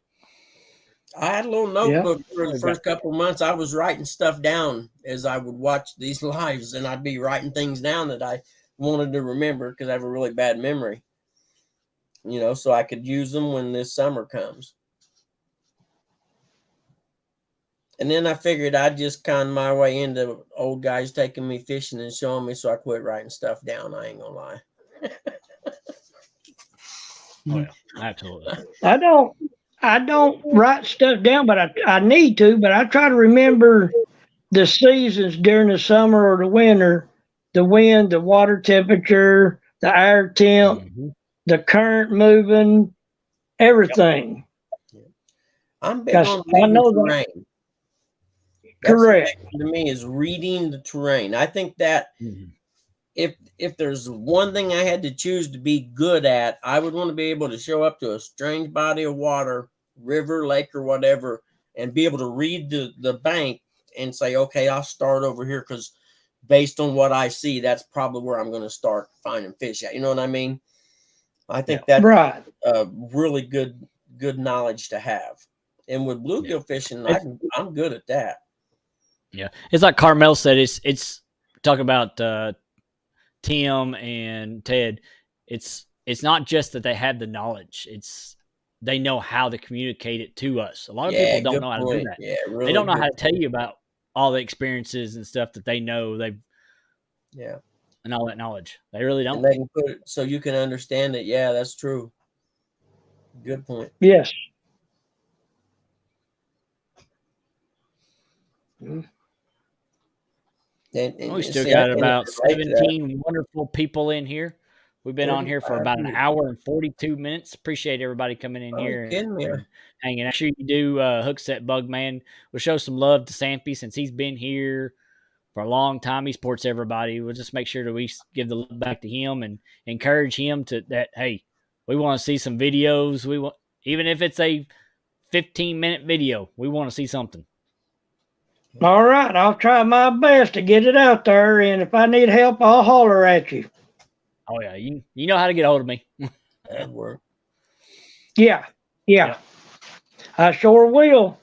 I had a little notebook for the first couple of months. I was writing stuff down as I would watch these lives, and I'd be writing things down that I wanted to remember because I have a really bad memory, so I could use them when this summer comes. And then I figured I'd just con my way into old guys taking me fishing and showing me, so I quit writing stuff down. I ain't gonna lie. Oh yeah, absolutely. I don't write stuff down, but I need to. But I try to remember the seasons during the summer or the winter, the wind, the water temperature, the air temp, the current moving, everything. Yep. I'm big on reading the terrain. Correct. To me, is reading the terrain. I think that if there's one thing I had to choose to be good at, I would want to be able to show up to a strange body of water, river, lake, or whatever, and be able to read the bank and say, okay, I'll start over here because based on what I see, that's probably where I'm going to start finding fish at. You know what I mean? I think that's really good knowledge to have. And with bluegill fishing, I'm good at that. Yeah, it's like Carmel said. It's talking about Tim and Ted. It's not just that they have the knowledge. It's they know how to communicate it to us. A lot of people don't know how to do that. Yeah, really, they don't know how to tell you about all the experiences and stuff that they know. And all that knowledge. They really don't. And they can put it so you can understand it. Yeah, that's true. Good point. Yes. We still got about 17 wonderful people in here. We've been on here for about an hour and 42 minutes. Appreciate everybody coming in here and hanging. Make sure you do Hookset Bugman. We'll show some love to Sampy since he's been here for a long time. He supports everybody. We'll just make sure that we give the love back to him and encourage him that, hey, we want to see some videos. We want, even if it's a 15-minute video, we want to see something. All right, I'll try my best to get it out there, and if I need help, I'll holler at you. Oh yeah, you know how to get a hold of me. That'd work. Yeah, I sure will.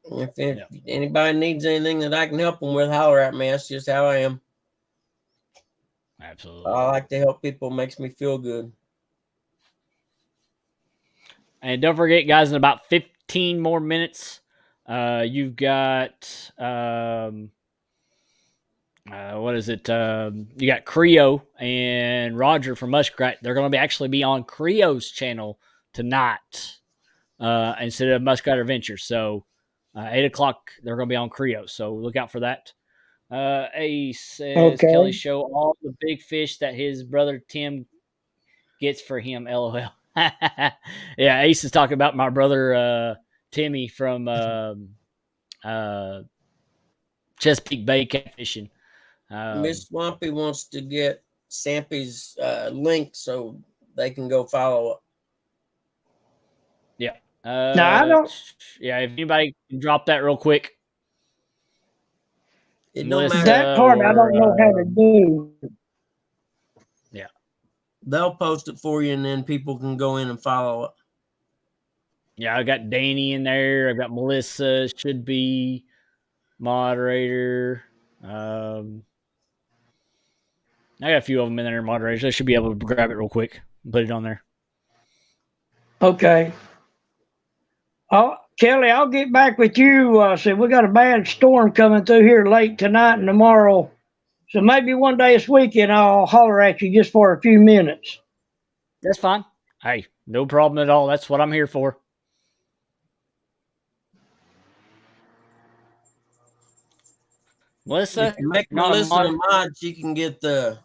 If anybody needs anything that I can help them with, holler at me. That's just how I am. Absolutely. I like to help people. Makes me feel good. And don't forget, guys, in about 15 more minutes, you've got what is it? You got Creo and Roger from Muskrat. They're going to actually be on Creo's channel tonight instead of Muskrat Adventure. So 8 o'clock, they're going to be on Creo. So look out for that. Ace says Kelly show all the big fish that his brother Tim gets for him. LOL. Yeah, Ace is talking about my brother Timmy from Chesapeake Bay catfishing. Miss Swampy wants to get Sampy's link so they can go follow up. Yeah. No, I don't. Yeah, if anybody can drop that real quick. It don't Melissa, matter. That part I don't know how to do. Yeah. They'll post it for you, and then people can go in and follow it. Yeah, I got Danny in there. I've got Melissa, should be moderator. I got a few of them in there, moderators. I should be able to grab it real quick and put it on there. Okay. Kelly, I'll get back with you. See, we got a bad storm coming through here late tonight and tomorrow. So maybe one day this weekend I'll holler at you just for a few minutes. That's fine. Hey, no problem at all. That's what I'm here for. Melissa, If you make Melissa a mod, she can get the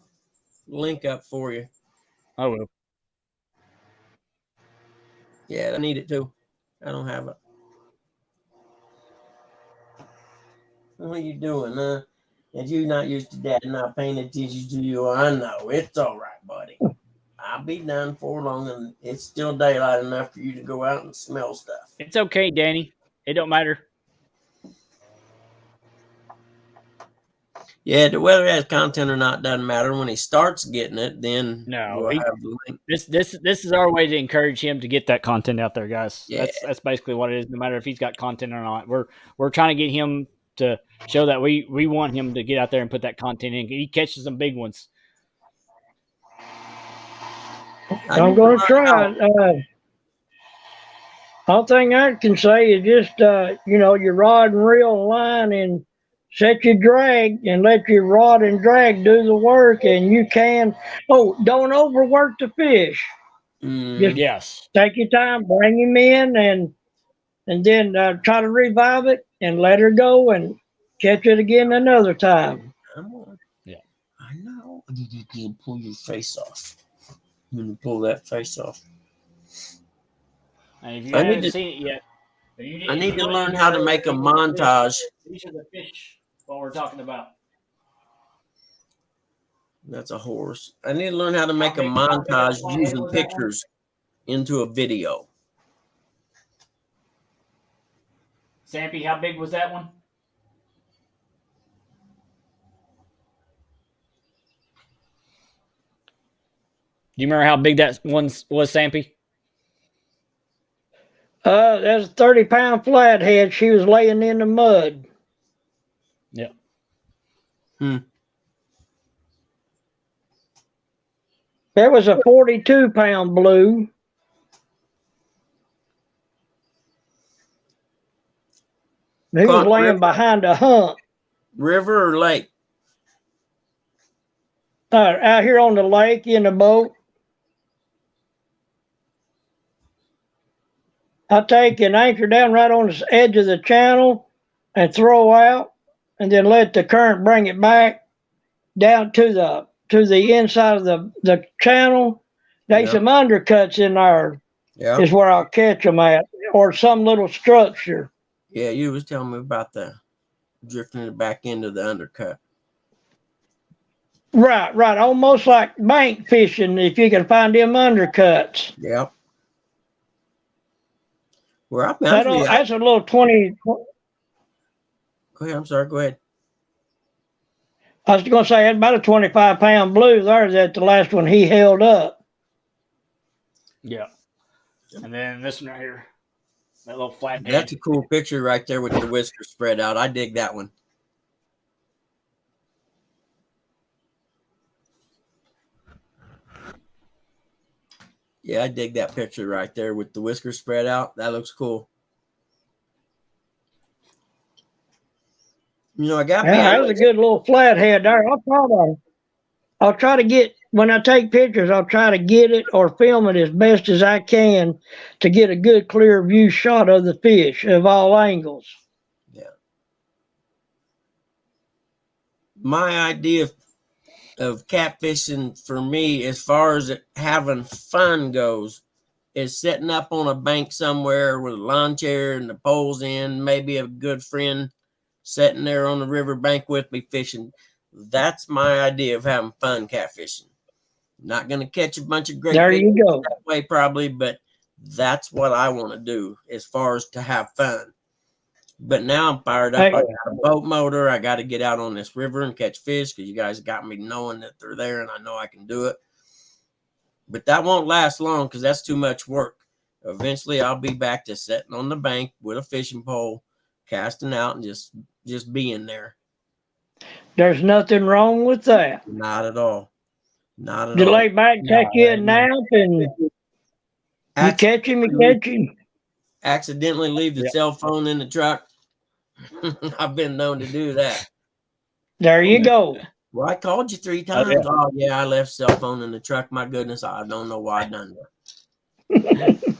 link up for you. I will. Yeah, I need it too. I don't have it. What are you doing, huh? If you're not used to Dad not paying attention to you, I know. It's all right, buddy. I'll be done for long, and it's still daylight enough for you to go out and smell stuff. It's okay, Danny. It don't matter. Yeah, whether it has content or not doesn't matter. When he starts getting it, then No, we'll have the link. This is our way to encourage him to get that content out there, guys. Yeah. That's basically what it is. No matter if he's got content or not, we're trying to get him to show that we want him to get out there and put that content in. He catches some big ones. I'm going to try. All thing I can say is just, your rod and reel line and set your drag and let your rod and drag do the work. And you can, don't overwork the fish. Just Yes. take your time, bring him in, and then try to revive it and let her go and catch it again another time. Yeah. I know. You can pull your face off. You can pull that face off. And if you haven't seen it yet, I need to learn how to make a montage. These are the fish what we're talking about. That's a horse. I need to learn how to make a montage using pictures into a video. Sampy, how big was that one? Do you remember how big that one was, Sampy? That's a 30-pound flathead. She was laying in the mud. Yeah. There was a 42-pound blue. He was laying behind a hump. River or lake? Out here on the lake in the boat. I take and anchor down right on the edge of the channel and throw out, and then let the current bring it back down to the inside of the channel. There's some undercuts in there. Yeah. Is where I'll catch them at, or some little structure. Yeah, you was telling me about the drifting it back into the undercut. Right. Almost like bank fishing if you can find them undercuts. Yep. Well, that's a little 20. Go ahead. I'm sorry. Go ahead. I was going to say, that's about a 25-pound blue there. That the last one he held up. Yeah. And then this one right here, that little flat. That's a cool picture right there with the whiskers spread out. I dig that one. Yeah, I dig that picture right there with the whiskers spread out. That looks cool. I got me. That was a good little flathead there. I'll try to get, when I take pictures, I'll try to get it or film it as best as I can to get a good clear view shot of the fish of all angles. Yeah. My idea of catfishing for me, as far as having fun goes, is setting up on a bank somewhere with a lawn chair and the poles in, maybe a good friend sitting there on the river bank with me fishing. That's my idea of having fun catfishing. Not going to catch a bunch of great big fish that way probably, but that's what I want to do as far as to have fun. But now I'm fired up. Hey, I got a boat motor. I got to get out on this river and catch fish because you guys got me knowing that they're there and I know I can do it. But that won't last long because that's too much work. Eventually, I'll be back to sitting on the bank with a fishing pole, casting out, and just being there. there's nothing wrong with that. Not at all. Not at You all. lay back, No, take you a nap, and you catch him, you catch him. Accidentally leave the Yep. cell phone in the truck. I've been known to do that. There you go. Well, I called you 3 Oh, times. yeah. Oh, yeah, I left cell phone in the truck. My goodness, I don't know why I done that.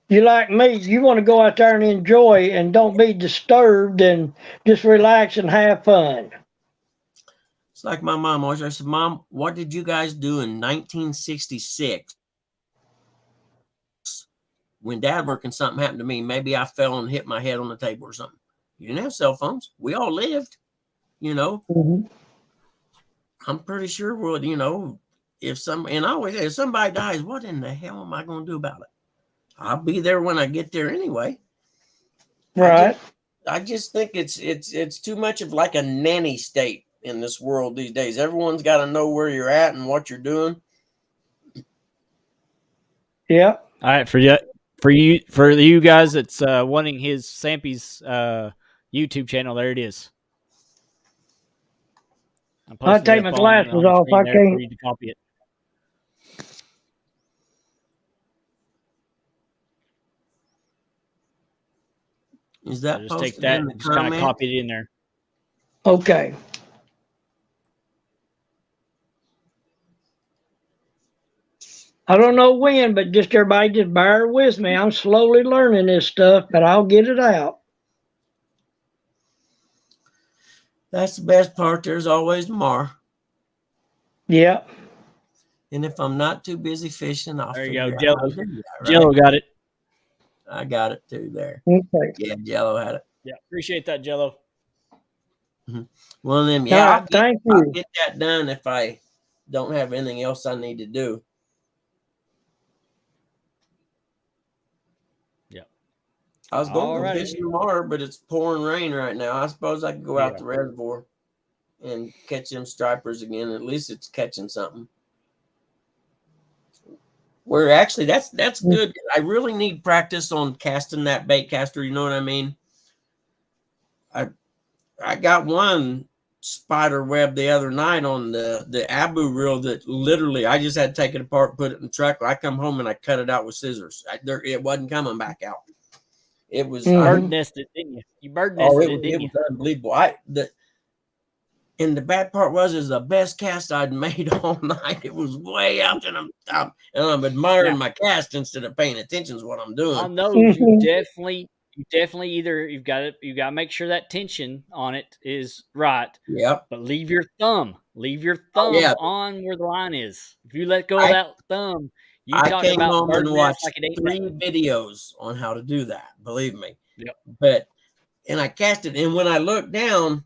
You like me, you want to go out there and enjoy and don't be disturbed and just relax and have fun. It's like my mom always. I said, Mom, what did you guys do in 1966 when Dad working? Something happened to me. Maybe I fell and hit my head on the table or something. You didn't have cell phones. We all lived, you know. Mm-hmm. I'm pretty sure we'll, if somebody dies, what in the hell am I going to do about it? I'll be there when I get there anyway. Right. I just think it's too much of like a nanny state in this world these days. Everyone's got to know where you're at and what you're doing. Yeah. All right, for you guys that's wanting his Sampy's YouTube channel, there it is. I'm I'll posting take it my up glasses on the off. screen I there can't. for you to copy it. Is So that just take posted that in the and just kind of comments? copy it in there. Okay. I don't know when, but just everybody just bear with me. I'm slowly learning this stuff, but I'll get it out. That's the best part. There's always tomorrow. Yeah. And if I'm not too busy fishing, I'll There you figure go, out Jello. how to do that, right? Jello got it. I got it too there. Okay. Yeah, Jello had it. Yeah, appreciate that, Jello. Well, then, All yeah, right. Thank I'll you. get that done if I don't have anything else I need to do. Yeah. I was going to go Alrighty. fishing tomorrow, but it's pouring rain right now. I suppose I could go out Yeah. the reservoir and catch them stripers again. At least it's catching something. Where actually, that's good. I really need practice on casting that bait caster. You know what I mean? I got one spider web the other night on the Abu reel that literally I just had to take it apart, put it in the truck. I come home and I cut it out with scissors. It wasn't coming back out. It was Bird nested, didn't you? You bird nested it, didn't you? it was unbelievable. And the bad part was the best cast I'd made all night. It was way out and I'm admiring my cast instead of paying attention to what I'm doing. On those, you definitely either you got to make sure that tension on it is right. Yep. But leave your thumb on where the line is. If you let go of that thumb, I talk came about home and watched like it ain't 3 videos on how to do that. Believe me. Yep. And I cast it, and when I looked down,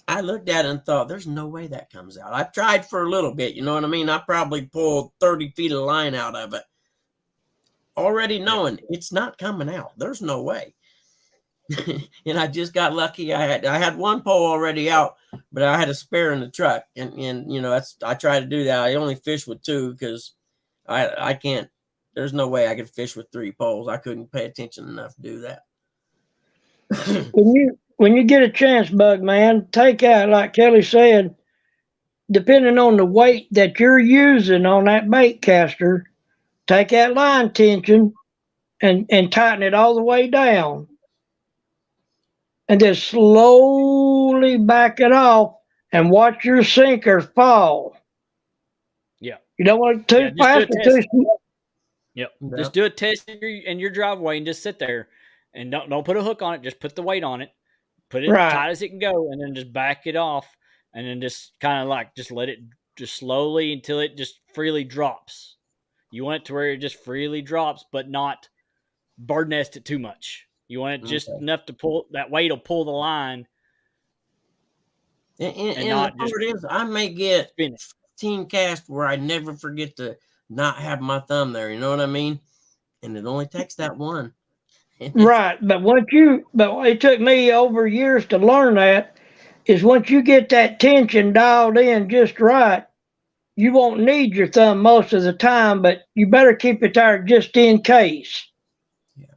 I looked at it and thought, "There's no way that comes out." I tried for a little bit. You know what I mean? I probably pulled 30 feet of line out of it, already knowing it's not coming out. There's no way. And I just got lucky. I had one pole already out, but I had a spare in the truck, and I try to do that. I only fish with 2 because I can't. There's no way I could fish with 3 poles. I couldn't pay attention enough to do that. When you get a chance, Bugman, take out, like Kelly said, depending on the weight that you're using on that bait caster, take that line tension and tighten it all the way down. And then slowly back it off and watch your sinker fall. Yeah. You don't want it too fast or too slow. Yep. Just do a test in your driveway and just sit there and don't put a hook on it. Just put the weight on it. Put it tight as it can go, and then just back it off, and then just kind of like just let it just slowly until it just freely drops. You want it to where it just freely drops, but not bird nest it too much. You want it just enough to pull that weight will pull the line. And not the part is, I may get 15 casts where I never forget to not have my thumb there. You know what I mean? And it only takes that one. Right, but it took me over years to learn that. Is once you get that tension dialed in just right, you won't need your thumb most of the time, but you better keep it there just in case. Yeah.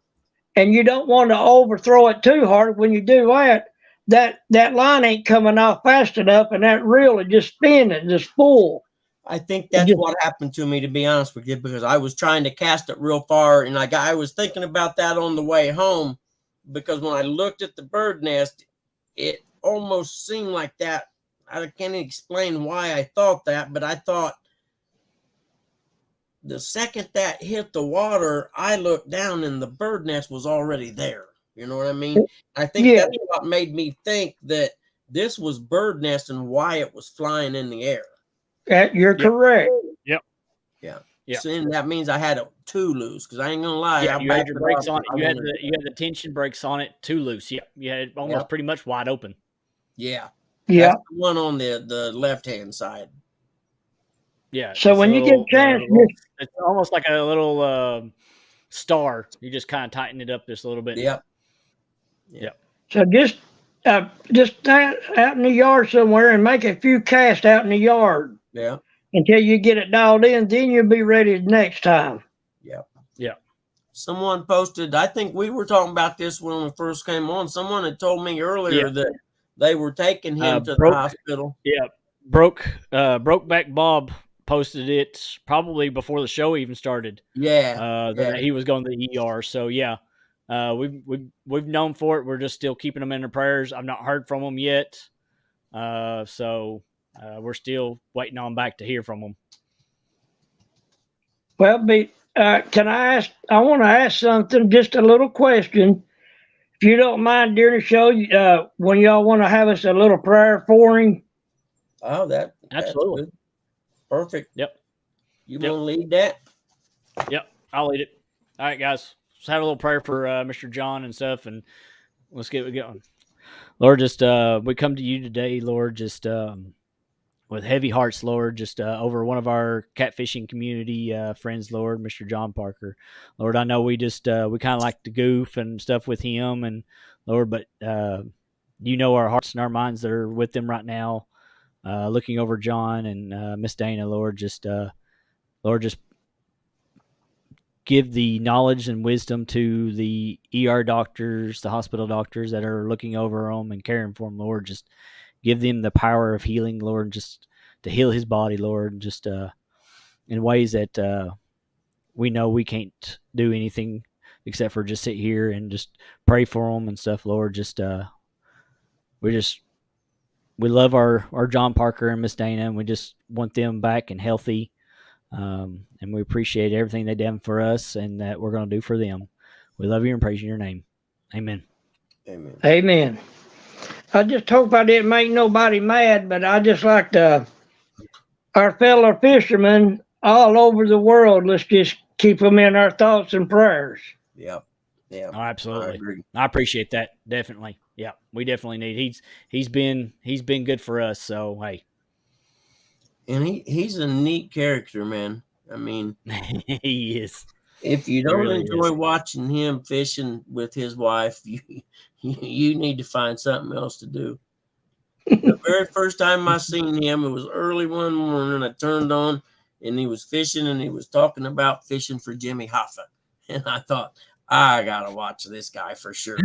And you don't want to overthrow it too hard. When you do that, that line ain't coming off fast enough, and that reel is just spinning, just full. I think that's what happened to me, to be honest with you, because I was trying to cast it real far, and I was thinking about that on the way home, because when I looked at the bird nest, it almost seemed like that. I can't explain why I thought that, but I thought the second that hit the water, I looked down and the bird nest was already there. You know what I mean? I think Yeah. that's what made me think that this was bird nest and why it was flying in the air. You're correct. Yep. Yeah. Yeah. So then that means I had it too loose, because I ain't gonna lie. Yeah, I you had backed your it brakes off. on it. You had the tension brakes on it too loose. Yeah, you had it almost pretty much wide open. Yeah. Yeah. That's the one on the left hand side. Yeah. So when you get a chance, it's almost like a little star. You just kind of tighten it up just a little bit. Yep. Yep. So just stand out in the yard somewhere and make a few casts out in the yard. Yeah. Until you get it dialed in, then you'll be ready next time. Yep. Yeah. Someone posted, I think we were talking about this when we first came on. Someone had told me earlier that they were taking him to the hospital. Yeah. Brokeback Bob posted it probably before the show even started. Yeah. That he was going to the ER. So yeah. We've known for it. We're just still keeping them in our prayers. I've not heard from them yet. So we're still waiting on back to hear from them. Well, can I ask? I want to ask something, just a little question. If you don't mind during the show, when y'all want to have us a little prayer for him. Oh, that's good. Perfect. Yep. You want to lead that? Yep, I'll lead it. All right, guys. Let's have a little prayer for Mr. John and stuff, and let's get it going. Lord, just we come to you today, Lord, just with heavy hearts, Lord, just over one of our catfishing community friends, Lord, Mr. John Parker. Lord, I know we just we kind of like to goof and stuff with him, and Lord, but you know our hearts and our minds that are with them right now, looking over John and Miss Dana, Lord, just give the knowledge and wisdom to the ER doctors, the hospital doctors that are looking over them and caring for them, Lord. Just give them the power of healing, Lord, just to heal his body, Lord, just in ways that we know we can't do anything except for just sit here and just pray for them and stuff, Lord. Just we love our John Parker and Miss Dana, and we just want them back and healthy. And we appreciate everything they done for us and that we're going to do for them. We love you and praise you in your name. Amen. Amen. Amen. I just hope I didn't make nobody mad, but I just like our fellow fishermen all over the world. Let's just keep them in our thoughts and prayers. Yep. Yeah. Oh, absolutely. I agree. I appreciate that. Definitely. Yeah. We definitely need. He's been good for us. So hey. And he's a neat character, man. I mean, he is. If you don't enjoy watching him fishing with his wife, you need to find something else to do. The very first time I seen him, it was early one morning. I turned on, and he was fishing, and he was talking about fishing for Jimmy Hoffa. And I thought, I gotta watch this guy for sure.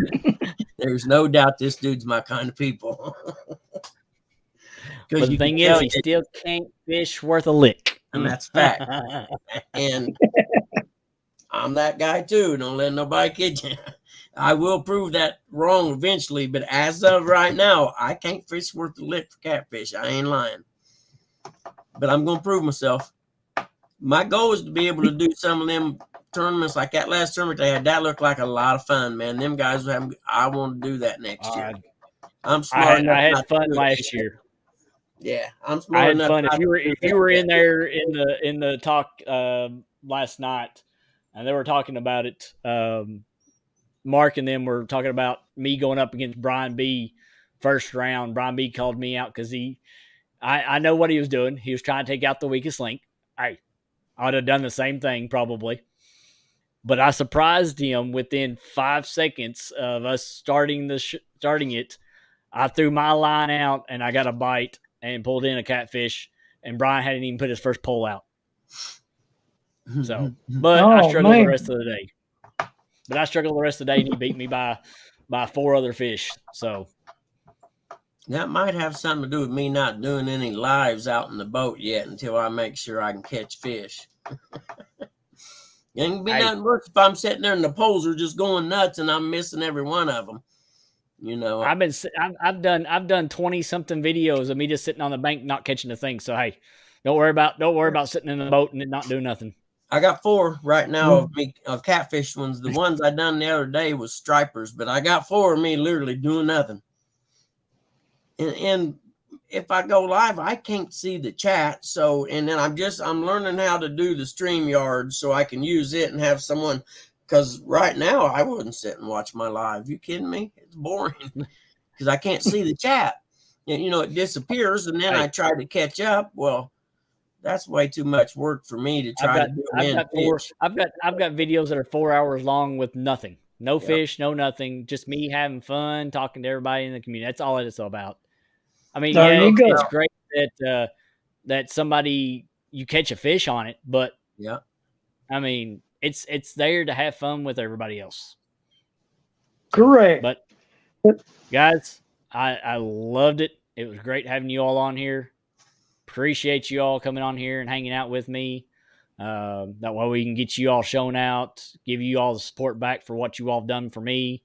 There's no doubt this dude's my kind of people. But the thing is, he still can't fish worth a lick. And that's fact. And I'm that guy too. Don't let nobody kid you. I will prove that wrong eventually, but as of right now, I can't fish worth a lick for catfish. I ain't lying. But I'm gonna prove myself. My goal is to be able to do some of them tournaments like that last tournament they had. That looked like a lot of fun, man. Them guys were having, I want to do that next year. I'm smart enough. I had fun last year. Yeah, I'm smart enough. I had fun. If you were in there in the talk last night, and they were talking about it, Mark and them were talking about me going up against Brian B. first round. Brian B. called me out because I know what he was doing. He was trying to take out the weakest link. I would have done the same thing probably. but I surprised him within 5 seconds of us starting it. I threw my line out and I got a bite and pulled in a catfish, and Brian hadn't even put his first pole out. So, but I struggled the rest of the day. And he beat me by 4 other fish. So that might have something to do with me not doing any lives out in the boat yet until I make sure I can catch fish. It ain't be nothing worse if I'm sitting there and the poles are just going nuts and I'm missing every one of them. You know, I've done 20 something videos of me just sitting on the bank not catching a thing. So hey, don't worry about sitting in the boat and not doing nothing. I got 4 right now of catfish ones. The ones I done the other day was stripers, but I got 4 of me literally doing nothing. And if I go live, I can't see the chat. So, and then I'm learning how to do the StreamYard so I can use it and have someone, because right now I wouldn't sit and watch my live. You kidding me? It's boring because I can't see the chat. You know, it disappears, and then I try to catch up. Well, that's way too much work for me to try to do. I've got videos that are 4 hours long with nothing, no fish, no nothing, just me having fun, talking to everybody in the community. That's all it's about. I mean, it's great that somebody you catch a fish on it, but I mean, it's there to have fun with everybody else. Correct. But guys, I loved it. It was great having you all on here. Appreciate you all coming on here and hanging out with me. That way we can get you all shown out, give you all the support back for what you all done for me,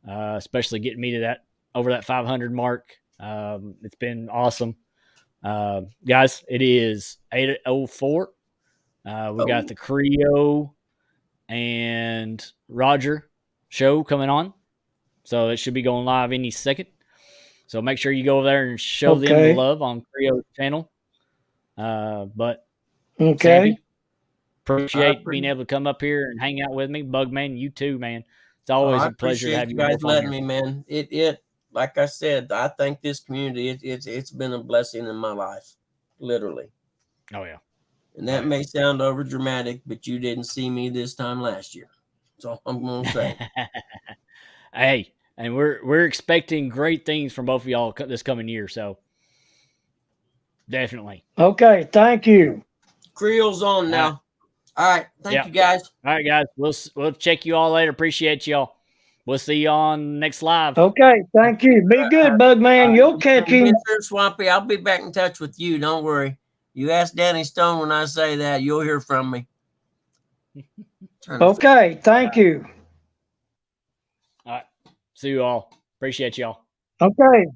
especially getting me to over that 500 mark. It's been awesome. Guys, it is 8:04. We got the Creo and Roger show coming on. So it should be going live any second. So make sure you go over there and show them the love on Creo's channel. But Sampy, appreciate being able to come up here and hang out with me. Bugman, you too, man. It's always a pleasure to have you guys letting me, man. It like I said, I think this community it's been a blessing in my life, literally. Oh yeah. And that may sound over dramatic, but you didn't see me this time last year. That's all I'm gonna say. Hey, and we're expecting great things from both of y'all this coming year, so definitely. Okay, thank you. Creel's on now. All right, thank you guys. All right, guys, we'll check you all later. Appreciate y'all. We'll see you on next live. Okay, thank you. Be good, Bugman. You'll catch him. Swampy, I'll be back in touch with you. Don't worry. You ask Danny Stone when I say that, you'll hear from me. Okay, thank you. All right, see you all. Appreciate y'all. Okay.